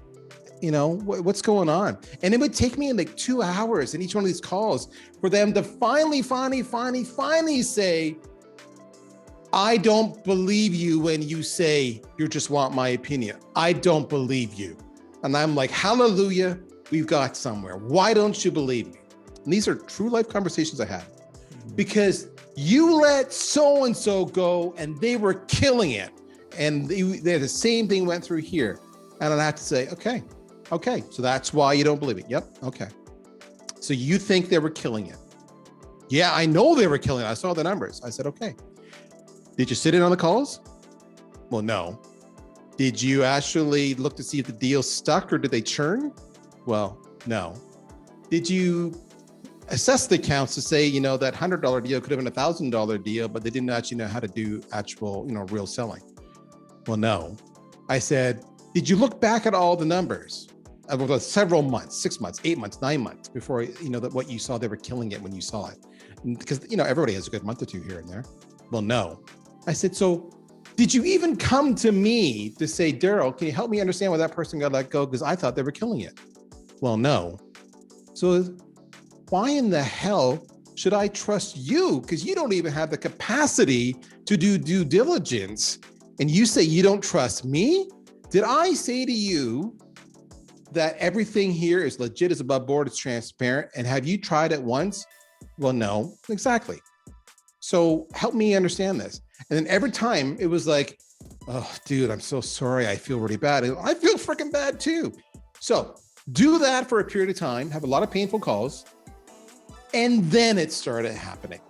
What's going on? And it would take me like 2 hours in each one of these calls for them to finally say, I don't believe you when you say you just want my opinion. I don't believe you. And I'm like, hallelujah, we've got somewhere. Why don't you believe me? And these are true life conversations I had. Because you let so-and-so go and they were killing it. And they the same thing went through here. And I have to say, okay, so that's why you don't believe it. Yep, okay. So you think they were killing it. Yeah, I know they were killing it. I saw the numbers. I said, okay. Did you sit in on the calls? Well, no. Did you actually look to see if the deal stuck or did they churn? Well, no. Did you assess the accounts to say, that $100 deal could have been a $1,000 deal, but they didn't actually know how to do actual, real selling? Well, no. I said, did you look back at all the numbers over several months, 6 months, 8 months, 9 months before, that what you saw, they were killing it when you saw it? Because, everybody has a good month or two here and there. Well, no. I said, so did you even come to me to say, Darryl, can you help me understand why that person got let go? Because I thought they were killing it. Well, no. So why in the hell should I trust you? Because you don't even have the capacity to do due diligence. And you say you don't trust me Did I say to you that everything here is legit, is above board, it's transparent, and have you tried it once? Well, no, exactly. So help me understand this. And then every time it was like, oh, dude, I'm so sorry. I feel really bad. And I feel freaking bad too. So do that for a period of time, have a lot of painful calls. And then it started happening.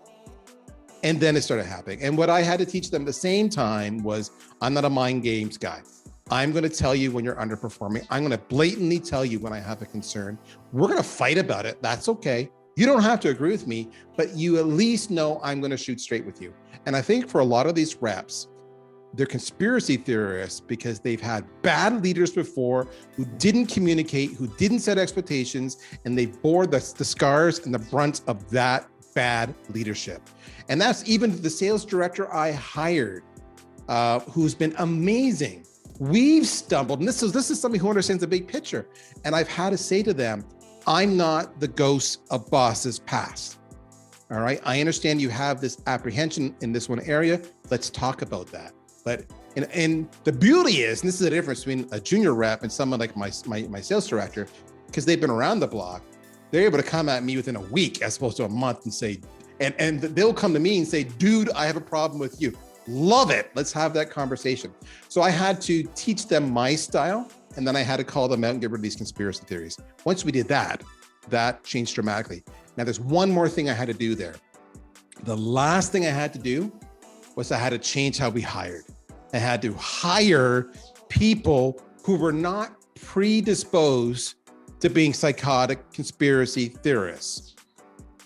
And what I had to teach them at the same time was, I'm not a mind games guy. I'm going to tell you when you're underperforming. I'm going to blatantly tell you when I have a concern. We're going to fight about it. That's okay. You don't have to agree with me, but you at least know I'm going to shoot straight with you. And I think for a lot of these reps, they're conspiracy theorists because they've had bad leaders before who didn't communicate, who didn't set expectations, and they bore the scars and the brunt of that bad leadership. And that's even the sales director I hired, who's been amazing. We've stumbled, and this is somebody who understands the big picture. And I've had to say to them, I'm not the ghost of bosses past. All right. I understand you have this apprehension in this one area. Let's talk about that. But and the beauty is, and this is the difference between a junior rep and someone like my sales director, because they've been around the block, they're able to come at me within a week as opposed to a month and say, and they'll come to me and say, dude, I have a problem with you. Love it. Let's have that conversation. So I had to teach them my style, and then I had to call them out and get rid of these conspiracy theories. Once we did that, that changed dramatically. Now there's one more thing I had to do there. The last thing I had to do was I had to change how we hired. I had to hire people who were not predisposed to being psychotic conspiracy theorists.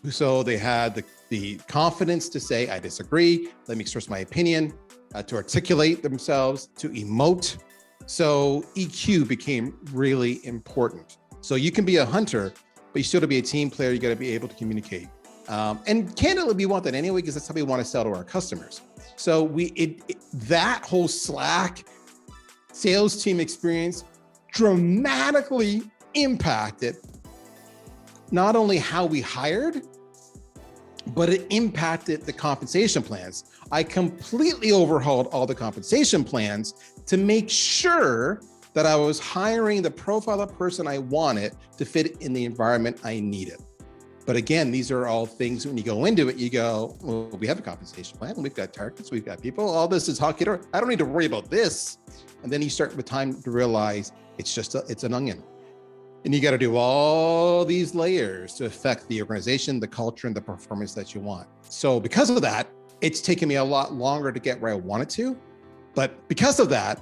So they had the confidence to say, I disagree, let me express my opinion, to articulate themselves, to emote. So EQ became really important. So you can be a hunter, but you still to be a team player, you got to be able to communicate. And candidly, we want that anyway, because that's how we want to sell to our customers. So that whole Slack sales team experience dramatically impacted not only how we hired, but it impacted the compensation plans. I completely overhauled all the compensation plans to make sure that I was hiring the profile of person I wanted to fit in the environment I needed. But again, these are all things when you go into it, you go, well, we have a compensation plan, we've got targets, we've got people, all this is hockey. I don't need to worry about this. And then you start with time to realize it's an onion. And you got to do all these layers to affect the organization, the culture, and the performance that you want. So because of that, it's taken me a lot longer to get where I wanted to. But because of that,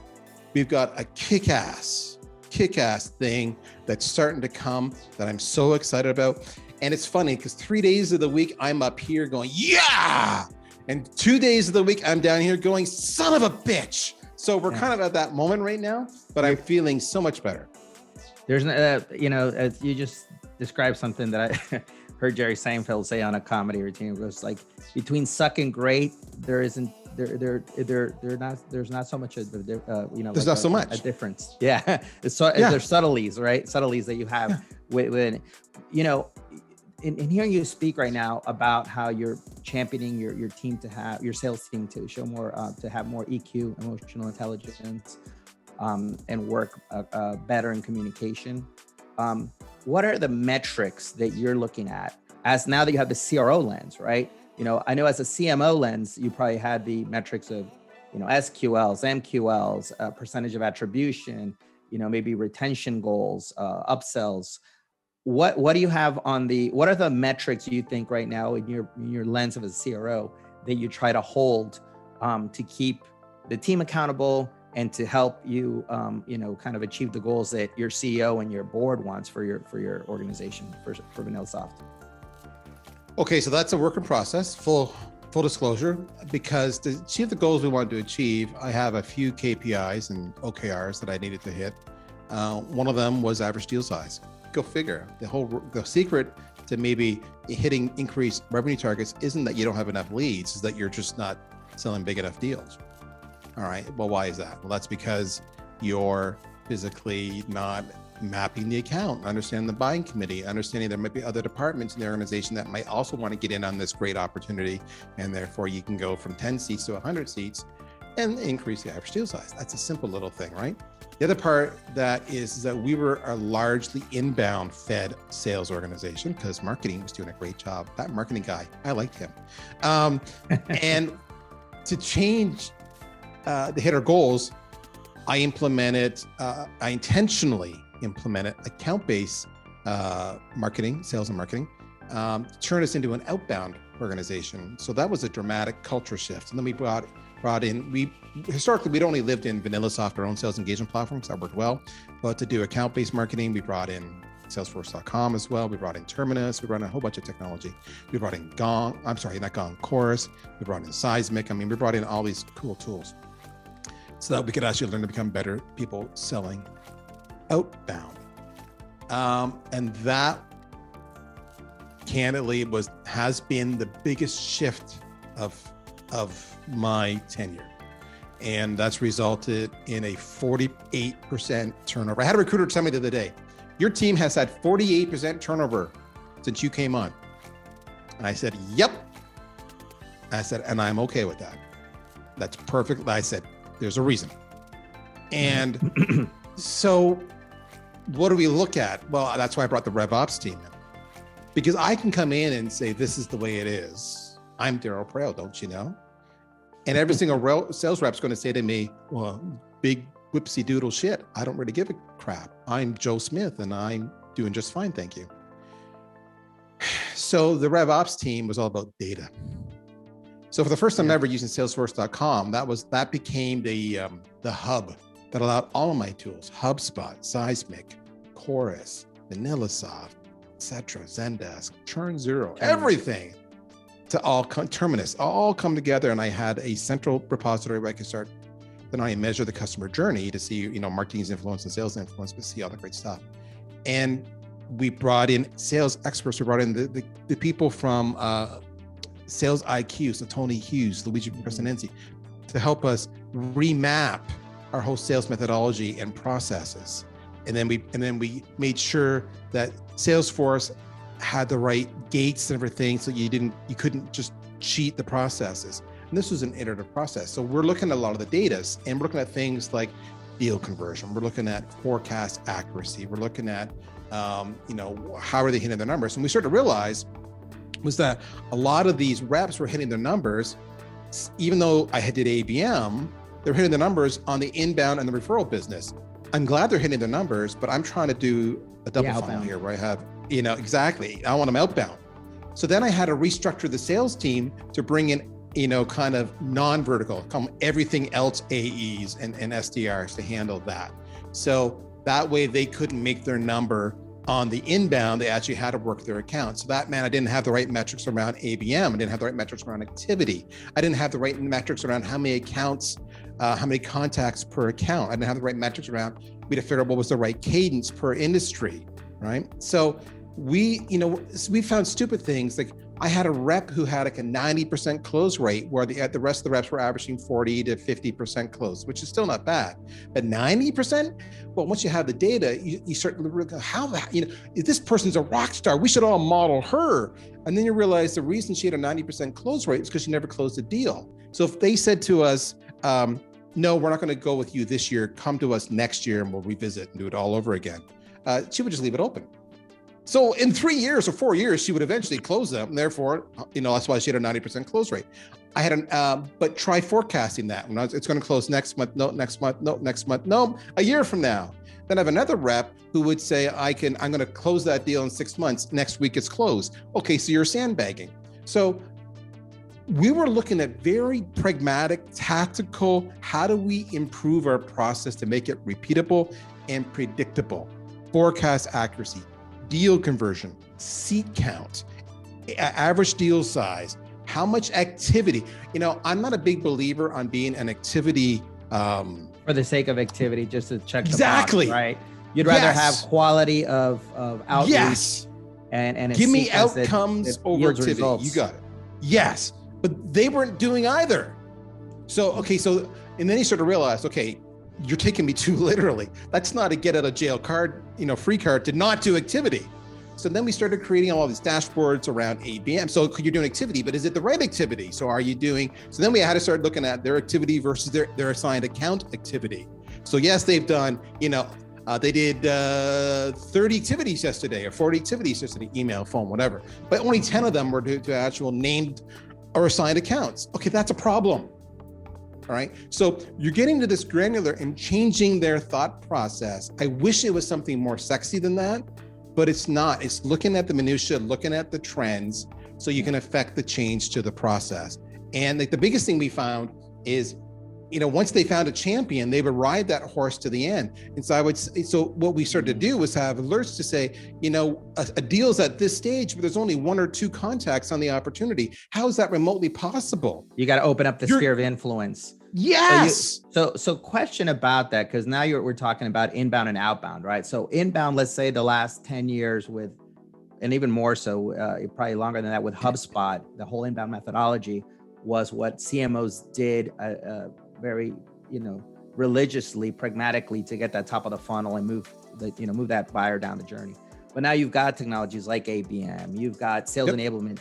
we've got a kick-ass thing that's starting to come that I'm so excited about. And it's funny because 3 days of the week, I'm up here going, yeah! And 2 days of the week, I'm down here going, son of a bitch. So we're kind of at that moment right now, but I'm feeling so much better. There's, as you just described something that I heard Jerry Seinfeld say on a comedy routine. It was like, between suck and great, there's not so much there's not so much a difference. Yeah. There's subtleties, right? Subtleties that you have with in hearing you speak right now about how you're championing your team to have your sales team to show more, to have more EQ, emotional intelligence, and work better in communication. What are the metrics that you're looking at as now that you have the CRO lens, right? I know as a CMO lens, you probably had the metrics of, SQLs, MQLs, percentage of attribution, maybe retention goals, upsells. What do you have what are the metrics you think right now in your lens of a CRO that you try to hold to keep the team accountable and to help you, kind of achieve the goals that your CEO and your board wants for your organization, for VanillaSoft? Okay, so that's a work in process, full disclosure, because to achieve the goals we want to achieve, I have a few KPIs and OKRs that I needed to hit. One of them was average deal size. Go figure. The secret to maybe hitting increased revenue targets isn't that you don't have enough leads, it's that you're just not selling big enough deals. All right, well, why is that? Well, that's because you're physically not mapping the account, understanding the buying committee, understanding there might be other departments in the organization that might also want to get in on this great opportunity. And therefore you can go from 10 seats to 100 seats. and increase the average deal size. That's a simple little thing, right? The other part that is that we were a largely inbound fed sales organization because marketing was doing a great job. That marketing guy, I liked him. And to change, to hit our goals, I intentionally implemented account-based marketing, sales and marketing, to turn us into an outbound organization. So that was a dramatic culture shift. And then we brought in, historically, we'd only lived in VanillaSoft, our own sales engagement platform, so that worked well. But to do account-based marketing, we brought in Salesforce.com as well. We brought in Terminus. We brought in a whole bunch of technology. We brought in Chorus. We brought in Seismic. We brought in all these cool tools so that we could actually learn to become better people selling outbound. And that candidly has been the biggest shift of my tenure. And that's resulted in a 48% turnover. I had a recruiter tell me the other day, your team has had 48% turnover since you came on. And I said, yep. I said, and I'm okay with that. That's perfect. I said, there's a reason. And so what do we look at? Well, that's why I brought the RevOps team in. Because I can come in and say, this is the way it is. I'm Darryl Praill, don't you know? And every single sales rep's going to say to me, well, big whipsy doodle shit. I don't really give a crap. I'm Joe Smith and I'm doing just fine, thank you. So the RevOps team was all about data. So for the first time ever using Salesforce.com, that became the hub that allowed all of my tools, HubSpot, Seismic, Chorus, VanillaSoft, etc., Zendesk, Churn Zero, everything to Terminus, all come together. And I had a central repository where I could start then I measure the customer journey to see, marketing's influence and sales influence, but see all the great stuff. And we brought in sales experts. We brought in the people from Sales IQ, so Tony Hughes, Luigi Presinenzi, to help us remap our whole sales methodology and processes. And then we made sure that Salesforce had the right gates and everything, so you couldn't just cheat the processes. And this was an iterative process. So we're looking at a lot of the data, and we're looking at things like deal conversion. We're looking at forecast accuracy. We're looking at, how are they hitting their numbers? And we started to realize was that a lot of these reps were hitting their numbers, even though I did ABM, they're hitting the numbers on the inbound and the referral business. I'm glad they're hitting their numbers, but I'm trying to do a double funnel here where I have, exactly, I want them outbound. So then I had to restructure the sales team to bring in, kind of non-vertical, everything else AEs and SDRs to handle that. So that way they couldn't make their number on the inbound, they actually had to work their account. So that meant I didn't have the right metrics around ABM. I didn't have the right metrics around activity. I didn't have the right metrics around how many accounts, how many contacts per account. I didn't have the right metrics around, we had to figure out what was the right cadence per industry, right? So we found stupid things. Like I had a rep who had like a 90% close rate where the rest of the reps were averaging 40 to 50% close, which is still not bad. But 90%? Well, once you have the data, you start to look at how that, if this person's a rock star, we should all model her. And then you realize the reason she had a 90% close rate is because she never closed a deal. So if they said to us, no, we're not going to go with you this year, come to us next year and we'll revisit and do it all over again, she would just leave it open. So in 3 years or 4 years, she would eventually close them. And therefore, that's why she had a 90% close rate. I had but try forecasting that. It's going to close next month, no, next month, no, next month, no, a year from now. Then I have another rep who would say, I'm going to close that deal in 6 months. Next week it's closed. Okay, so you're sandbagging. So we were looking at very pragmatic, tactical, how do we improve our process to make it repeatable and predictable? Forecast accuracy, deal conversion, seat count, average deal size, how much activity. I'm not a big believer on being an activity. For the sake of activity, just to check the box, right? You'd rather have quality of outreach. Yes. And give me outcomes over activity. Results. You got it. Yes. But they weren't doing either. So and then you sort of realize, okay, you're taking me too literally. That's not a get out of jail card, free card to not do activity. So then we started creating all these dashboards around ABM. So you're doing activity, but is it the right activity? So are you doing, so then we had to start looking at their activity versus their assigned account activity. So yes, they've done, they did 30 activities yesterday or 40 activities yesterday, email, phone, whatever, but only 10 of them were to actual named or assigned accounts. Okay, that's a problem. All right. So you're getting to this granular and changing their thought process. I wish it was something more sexy than that, but it's not. It's looking at the minutia, looking at the trends, so you can affect the change to the process. And the biggest thing we found is, once they found a champion, they would ride that horse to the end. And so what we started to do was have alerts to say, a deal's at this stage, but there's only one or two contacts on the opportunity. How is that remotely possible? You got to open up the sphere of influence. Yes. So question about that, because now we're talking about inbound and outbound, right? So inbound, let's say the last 10 years and even more so, probably longer than that with HubSpot, the whole inbound methodology was what CMOs did very, religiously, pragmatically to get that top of the funnel and move that buyer down the journey. But now you've got technologies like ABM, you've got sales enablement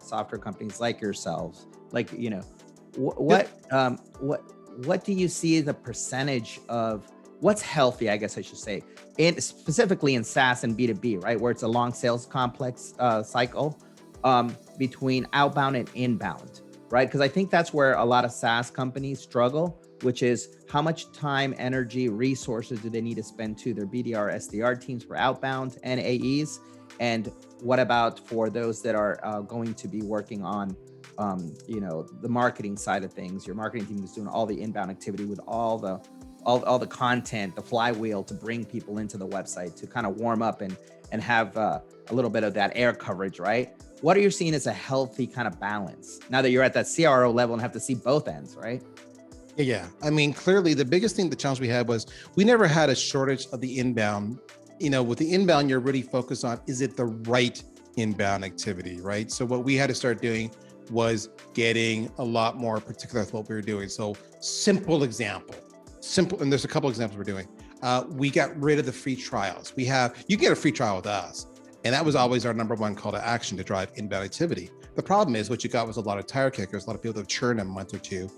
software companies like yourselves, what do you see as a percentage of what's healthy, I guess I should say, and specifically in SaaS and B2B, right? Where it's a long sales complex cycle between outbound and inbound, right? Because I think that's where a lot of SaaS companies struggle, which is how much time, energy, resources do they need to spend to their BDR, SDR teams for outbound and AEs? And what about for those that are going to be working on the marketing side of things? Your marketing team is doing all the inbound activity with all the content, the flywheel to bring people into the website to kind of warm up and have a little bit of that air coverage, right? What are you seeing as a healthy kind of balance now that you're at that CRO level and have to see both ends, right? Yeah. I mean, clearly the biggest thing, the challenge we had was we never had a shortage of the inbound. With the inbound, you're really focused on, is it the right inbound activity, right? So what we had to start doing was getting a lot more particular with what we were doing. So simple, and there's a couple examples we're doing. We got rid of the free trials. You can get a free trial with us. And that was always our number one call to action to drive inbound activity. The problem is what you got was a lot of tire kickers, a lot of people that churn in a month or two.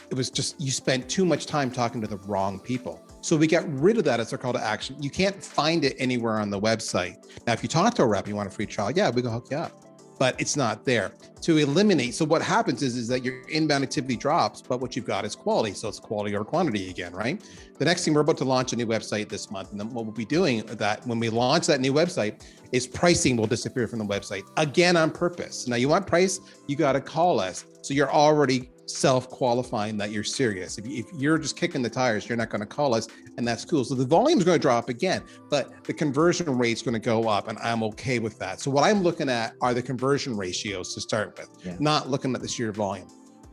It was just, you spent too much time talking to the wrong people. So we got rid of that as our call to action. You can't find it anywhere on the website. Now, if you talk to a rep, you want a free trial, yeah, we can hook you up, but it's not there. To eliminate, so what happens is that your inbound activity drops, but what you've got is quality. So it's quality over quantity again, right? The next thing, we're about to launch a new website this month. And then what we'll be doing that when we launch that new website is pricing will disappear from the website again on purpose. Now you want price, you got to call us. So you're already self-qualifying that you're serious. If you're just kicking the tires, you're not going to call us, and that's cool. So the volume is going to drop again, but the conversion rate is going to go up, and I'm okay with that. So what I'm looking at are the conversion ratios to start with, not looking at the sheer volume.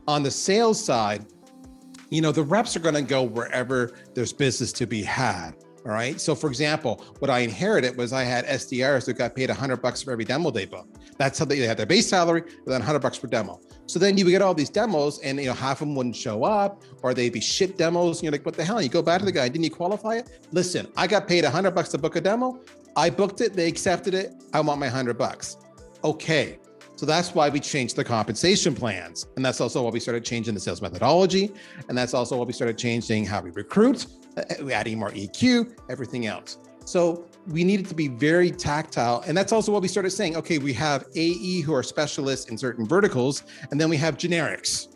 On the sales side, the reps are going to go wherever there's business to be had. All right. So for example, what I inherited was I had SDRs that got paid $100 for every demo they booked. That's how they had their base salary, but then $100 per demo. So then you would get all these demos and half of them wouldn't show up, or they'd be shit demos. And you're like, what the hell? And you go back to the guy, didn't you qualify it? Listen, I got paid $100 to book a demo. I booked it. They accepted it. I want my $100. Okay. So that's why we changed the compensation plans. And that's also why we started changing the sales methodology. And that's also why we started changing how we recruit, adding more EQ, everything else. So we needed to be very tactile. And that's also what we started saying, okay, we have AE who are specialists in certain verticals, and then we have generics.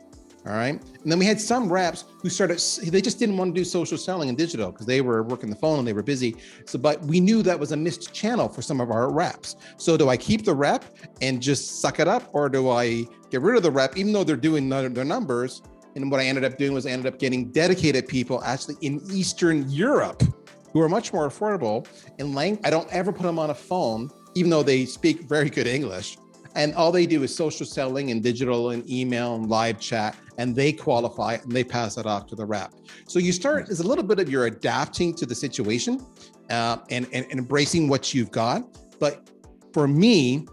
All right. And then we had some reps who they just didn't want to do social selling and digital because they were working the phone and they were busy. So, but we knew that was a missed channel for some of our reps. So do I keep the rep and just suck it up, or do I get rid of the rep, even though they're doing their numbers? And what I ended up doing was I ended up getting dedicated people actually in Eastern Europe who are much more affordable in length. I don't ever put them on a phone, even though they speak very good English. And all they do is social selling and digital and email and live chat, and they qualify and they pass it off to the rep. So you start as a little bit of you're adapting to the situation and embracing what you've got. But for me,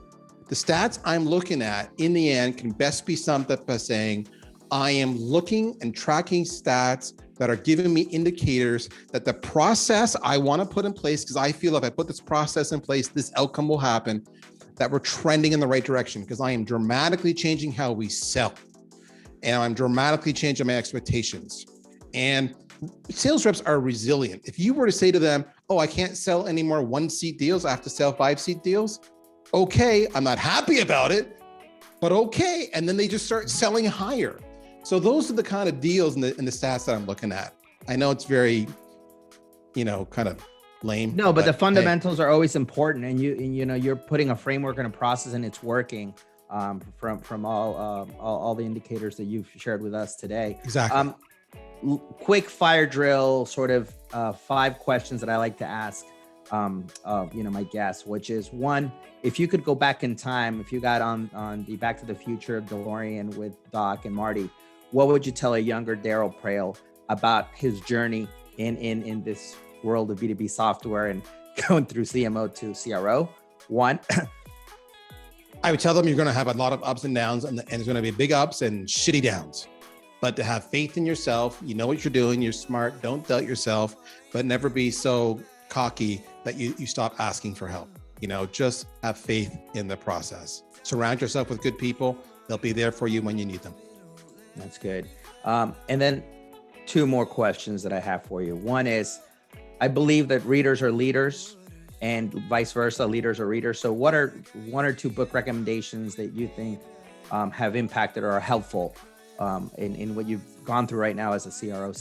the stats I'm looking at in the end can best be summed up by saying, I am looking and tracking stats that are giving me indicators that the process I want to put in place, because I feel if I put this process in place, this outcome will happen, that we're trending in the right direction, because I am dramatically changing how we sell. And I'm dramatically changing my expectations. And sales reps are resilient. If you were to say to them, oh, I can't sell any more 1-seat deals, I have to sell 5-seat deals. Okay, I'm not happy about it, but okay. And then they just start selling higher. So those are the kind of deals in the stats that I'm looking at. I know it's very, kind of lame. No, but the fundamentals are always important, and you're putting a framework and a process, and it's working from all the indicators that you've shared with us today. Exactly. Quick fire drill, sort of 5 questions that I like to ask, my guests, which is one, if you could go back in time, if you got on the Back to the Future DeLorean with Doc and Marty, what would you tell a younger Darryl Praill about his journey in this world of B2B software and going through CMO to CRO? One. I would tell them you're going to have a lot of ups and downs, and there's going to be big ups and shitty downs. But to have faith in yourself, you know what you're doing, you're smart, don't doubt yourself, but never be so cocky that you stop asking for help. Just have faith in the process. Surround yourself with good people. They'll be there for you when you need them. That's good. And then 2 more questions that I have for you. One is, I believe that readers are leaders and vice versa, leaders are readers. So what are 1 or 2 book recommendations that you think have impacted or are helpful in what you've gone through right now as a CMO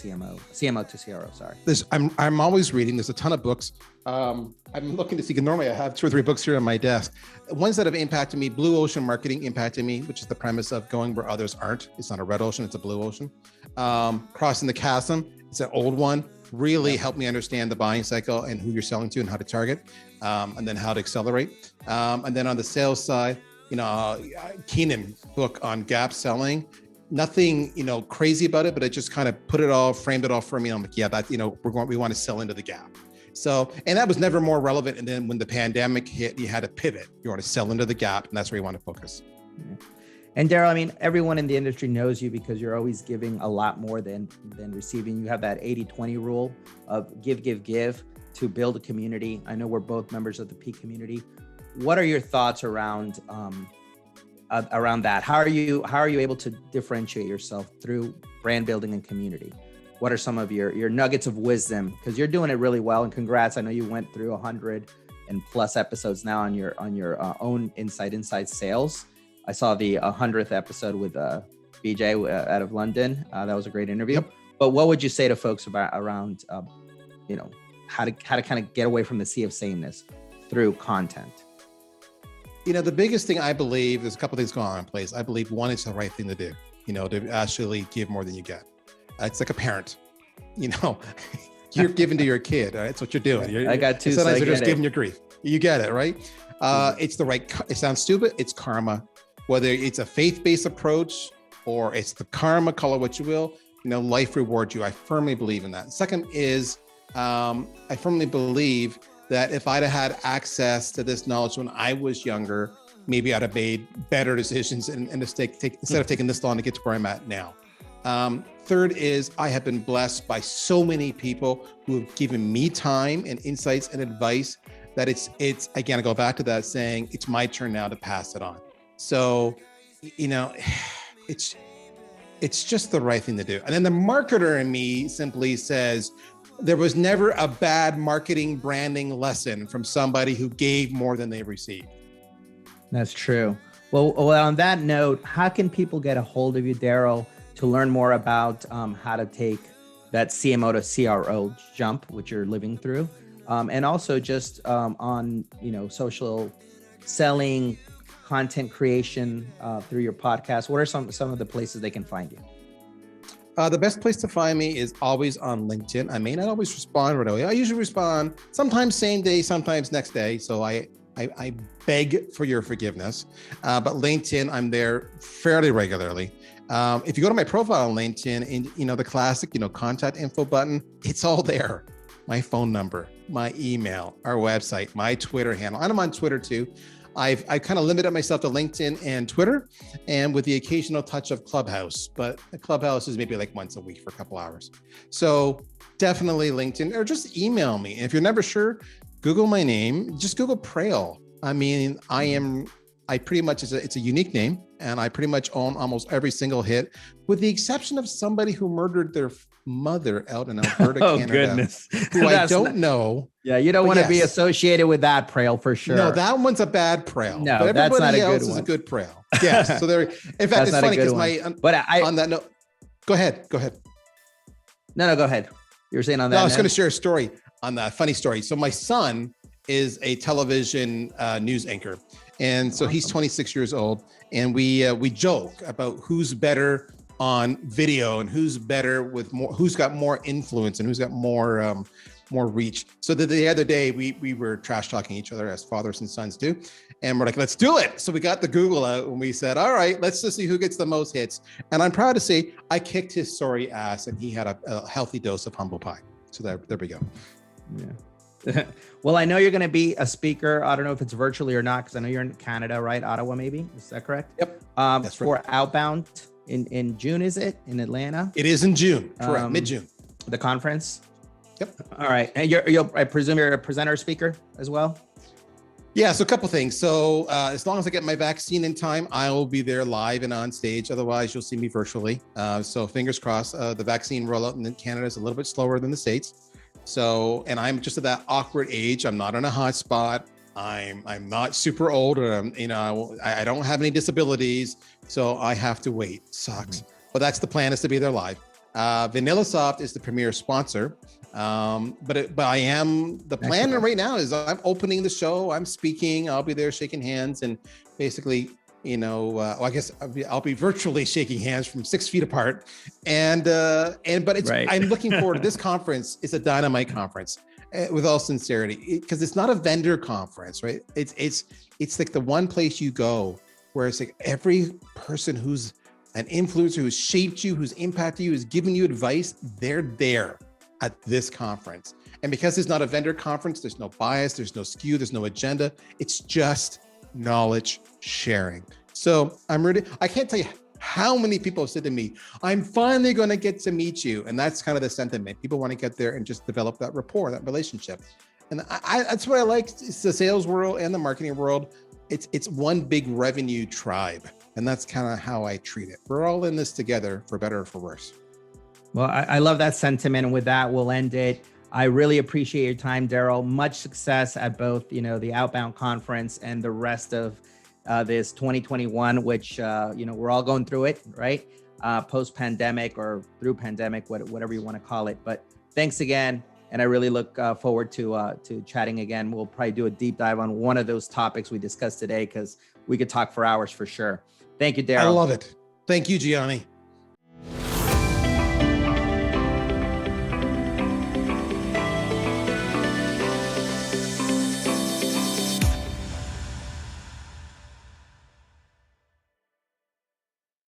to CRO, sorry? I'm always reading. There's a ton of books. I'm looking to see, normally I have 2 or 3 books here on my desk. Ones that have impacted me, Blue Ocean Marketing impacted me, which is the premise of going where others aren't. It's not a red ocean, it's a blue ocean. Crossing the Chasm, it's an old one, really helped me understand the buying cycle and who you're selling to and how to target, and then how to accelerate. And then on the sales side, Keenan book on gap selling, nothing, crazy about it, but it just kind of framed it all for me. I'm like, yeah, that, we want to sell into the gap. So, and that was never more relevant. And then when the pandemic hit, you had to pivot. You want to sell into the gap, and that's where you want to focus. Yeah. And Darryl, everyone in the industry knows you because you're always giving a lot more than receiving. You have that 80-20 rule of give to build a community. I know we're both members of the Peak community. What are your thoughts around that? How are you able to differentiate yourself through brand building and community? What are some of your nuggets of wisdom? Because you're doing it really well, and congrats. I know you went through 100 and plus episodes now on your own inside sales. I saw the 100th episode with BJ out of London. That was a great interview. Yep. But what would you say to folks around how to kind of get away from the sea of sameness through content? The biggest thing I believe, there's a couple of things going on in place. I believe one, it's the right thing to do, to actually give more than you get. It's like a parent, you're giving to your kid. Right? That's what you're doing. I got 2. Sometimes you're just giving you grief. You get it, right? It's the right, it sounds stupid. It's karma, whether it's a faith-based approach or it's the karma, call it what you will, life rewards you. I firmly believe in that. Second is, I firmly believe that if I'd have had access to this knowledge when I was younger, maybe I'd have made better decisions and instead of taking this long to get to where I'm at now. Third is, I have been blessed by so many people who have given me time and insights and advice that it's again, I go back to that saying, it's my turn now to pass it on. So, it's just the right thing to do. And then the marketer in me simply says, there was never a bad marketing branding lesson from somebody who gave more than they received. That's true. Well, on that note, how can people get a hold of you, Darryl, to learn more about how to take that CMO to CRO jump, which you're living through, and also just on social selling, content creation through your podcast? What are some of the places they can find you? The best place to find me is always on LinkedIn. I may not always respond right away. I usually respond sometimes same day, sometimes next day. So I beg for your forgiveness. But LinkedIn, I'm there fairly regularly. If you go to my profile on LinkedIn and the classic, contact info button, it's all there. My phone number, my email, our website, my Twitter handle, and I'm on Twitter too. I kind of limited myself to LinkedIn and Twitter, and with the occasional touch of Clubhouse, but the Clubhouse is maybe like once a week for a couple hours. So definitely LinkedIn, or just email me. If you're never sure, Google my name, just Google Praill. I mean, I pretty much, it's a unique name, and I pretty much own almost every single hit, with the exception of somebody who murdered their mother out in Alberta, Oh, Canada, goodness. who I don't know. Yeah, you don't want to be associated with that Praill for sure. No, that one's a bad Praill. No, but that's not everybody a good else one. is a good Praill. Yes. So there. In fact, it's funny because on that note, go ahead. No, go ahead. You were saying on that. No, I was going to share a story on that. Funny story. So my son is a television news anchor, and so he's 26 years old, and we joke about who's better on video and who's better with more, who's got more influence and who's got more reach. So the other day we were trash talking each other as fathers and sons do, and we're like, let's do it. So we got the Google out and we said, all right, let's just see who gets the most hits. And I'm proud to say I kicked his sorry ass, and he had a healthy dose of humble pie. So there we go. Yeah. Well, I know you're going to be a speaker. I don't know if it's virtually or not, because I know you're in Canada, right? Ottawa, maybe. Is that correct? Yep. That's for Outbound in June, is it? In Atlanta? It is in June. Correct. Mid-June. The conference? Yep. All right. And I presume you're a presenter speaker as well? Yeah. So a couple things. So as long as I get my vaccine in time, I will be there live and on stage. Otherwise, you'll see me virtually. So fingers crossed. The vaccine rollout in Canada is a little bit slower than the States. So, and I'm just at that awkward age. I'm not in a hot spot. I'm not super old, or I don't have any disabilities, so I have to wait. Sucks. But that's the plan, is to be there live. VanillaSoft is the premier sponsor. But I am, the plan right now is I'm opening the show. I'm speaking. I'll be there shaking hands, and basically, I guess I'll be virtually shaking hands from 6 feet apart. But it's, right. I'm looking forward to this conference. It's a dynamite conference, with all sincerity, because it's not a vendor conference, right? It's like the one place you go where it's like every person who's an influencer, who's shaped you, who's impacted you, who's given you advice, they're there at this conference. And because it's not a vendor conference, there's no bias, there's no skew, there's no agenda. It's just knowledge sharing. So I'm ready. I can't tell you how many people have said to me, I'm finally going to get to meet you. And that's kind of the sentiment. People want to get there and just develop that rapport, that relationship. And that's what I like. It's the sales world and the marketing world. It's one big revenue tribe. And that's kind of how I treat it. We're all in this together, for better or for worse. Well, I love that sentiment. And with that, we'll end it. I really appreciate your time, Darryl. Much success at both, the Outbound conference and the rest of this 2021, which, we're all going through it, right? Post-pandemic or through pandemic, whatever you want to call it. But thanks again. And I really look forward to chatting again. We'll probably do a deep dive on one of those topics we discussed today, because we could talk for hours for sure. Thank you, Darryl. I love it. Thank you, Gianni.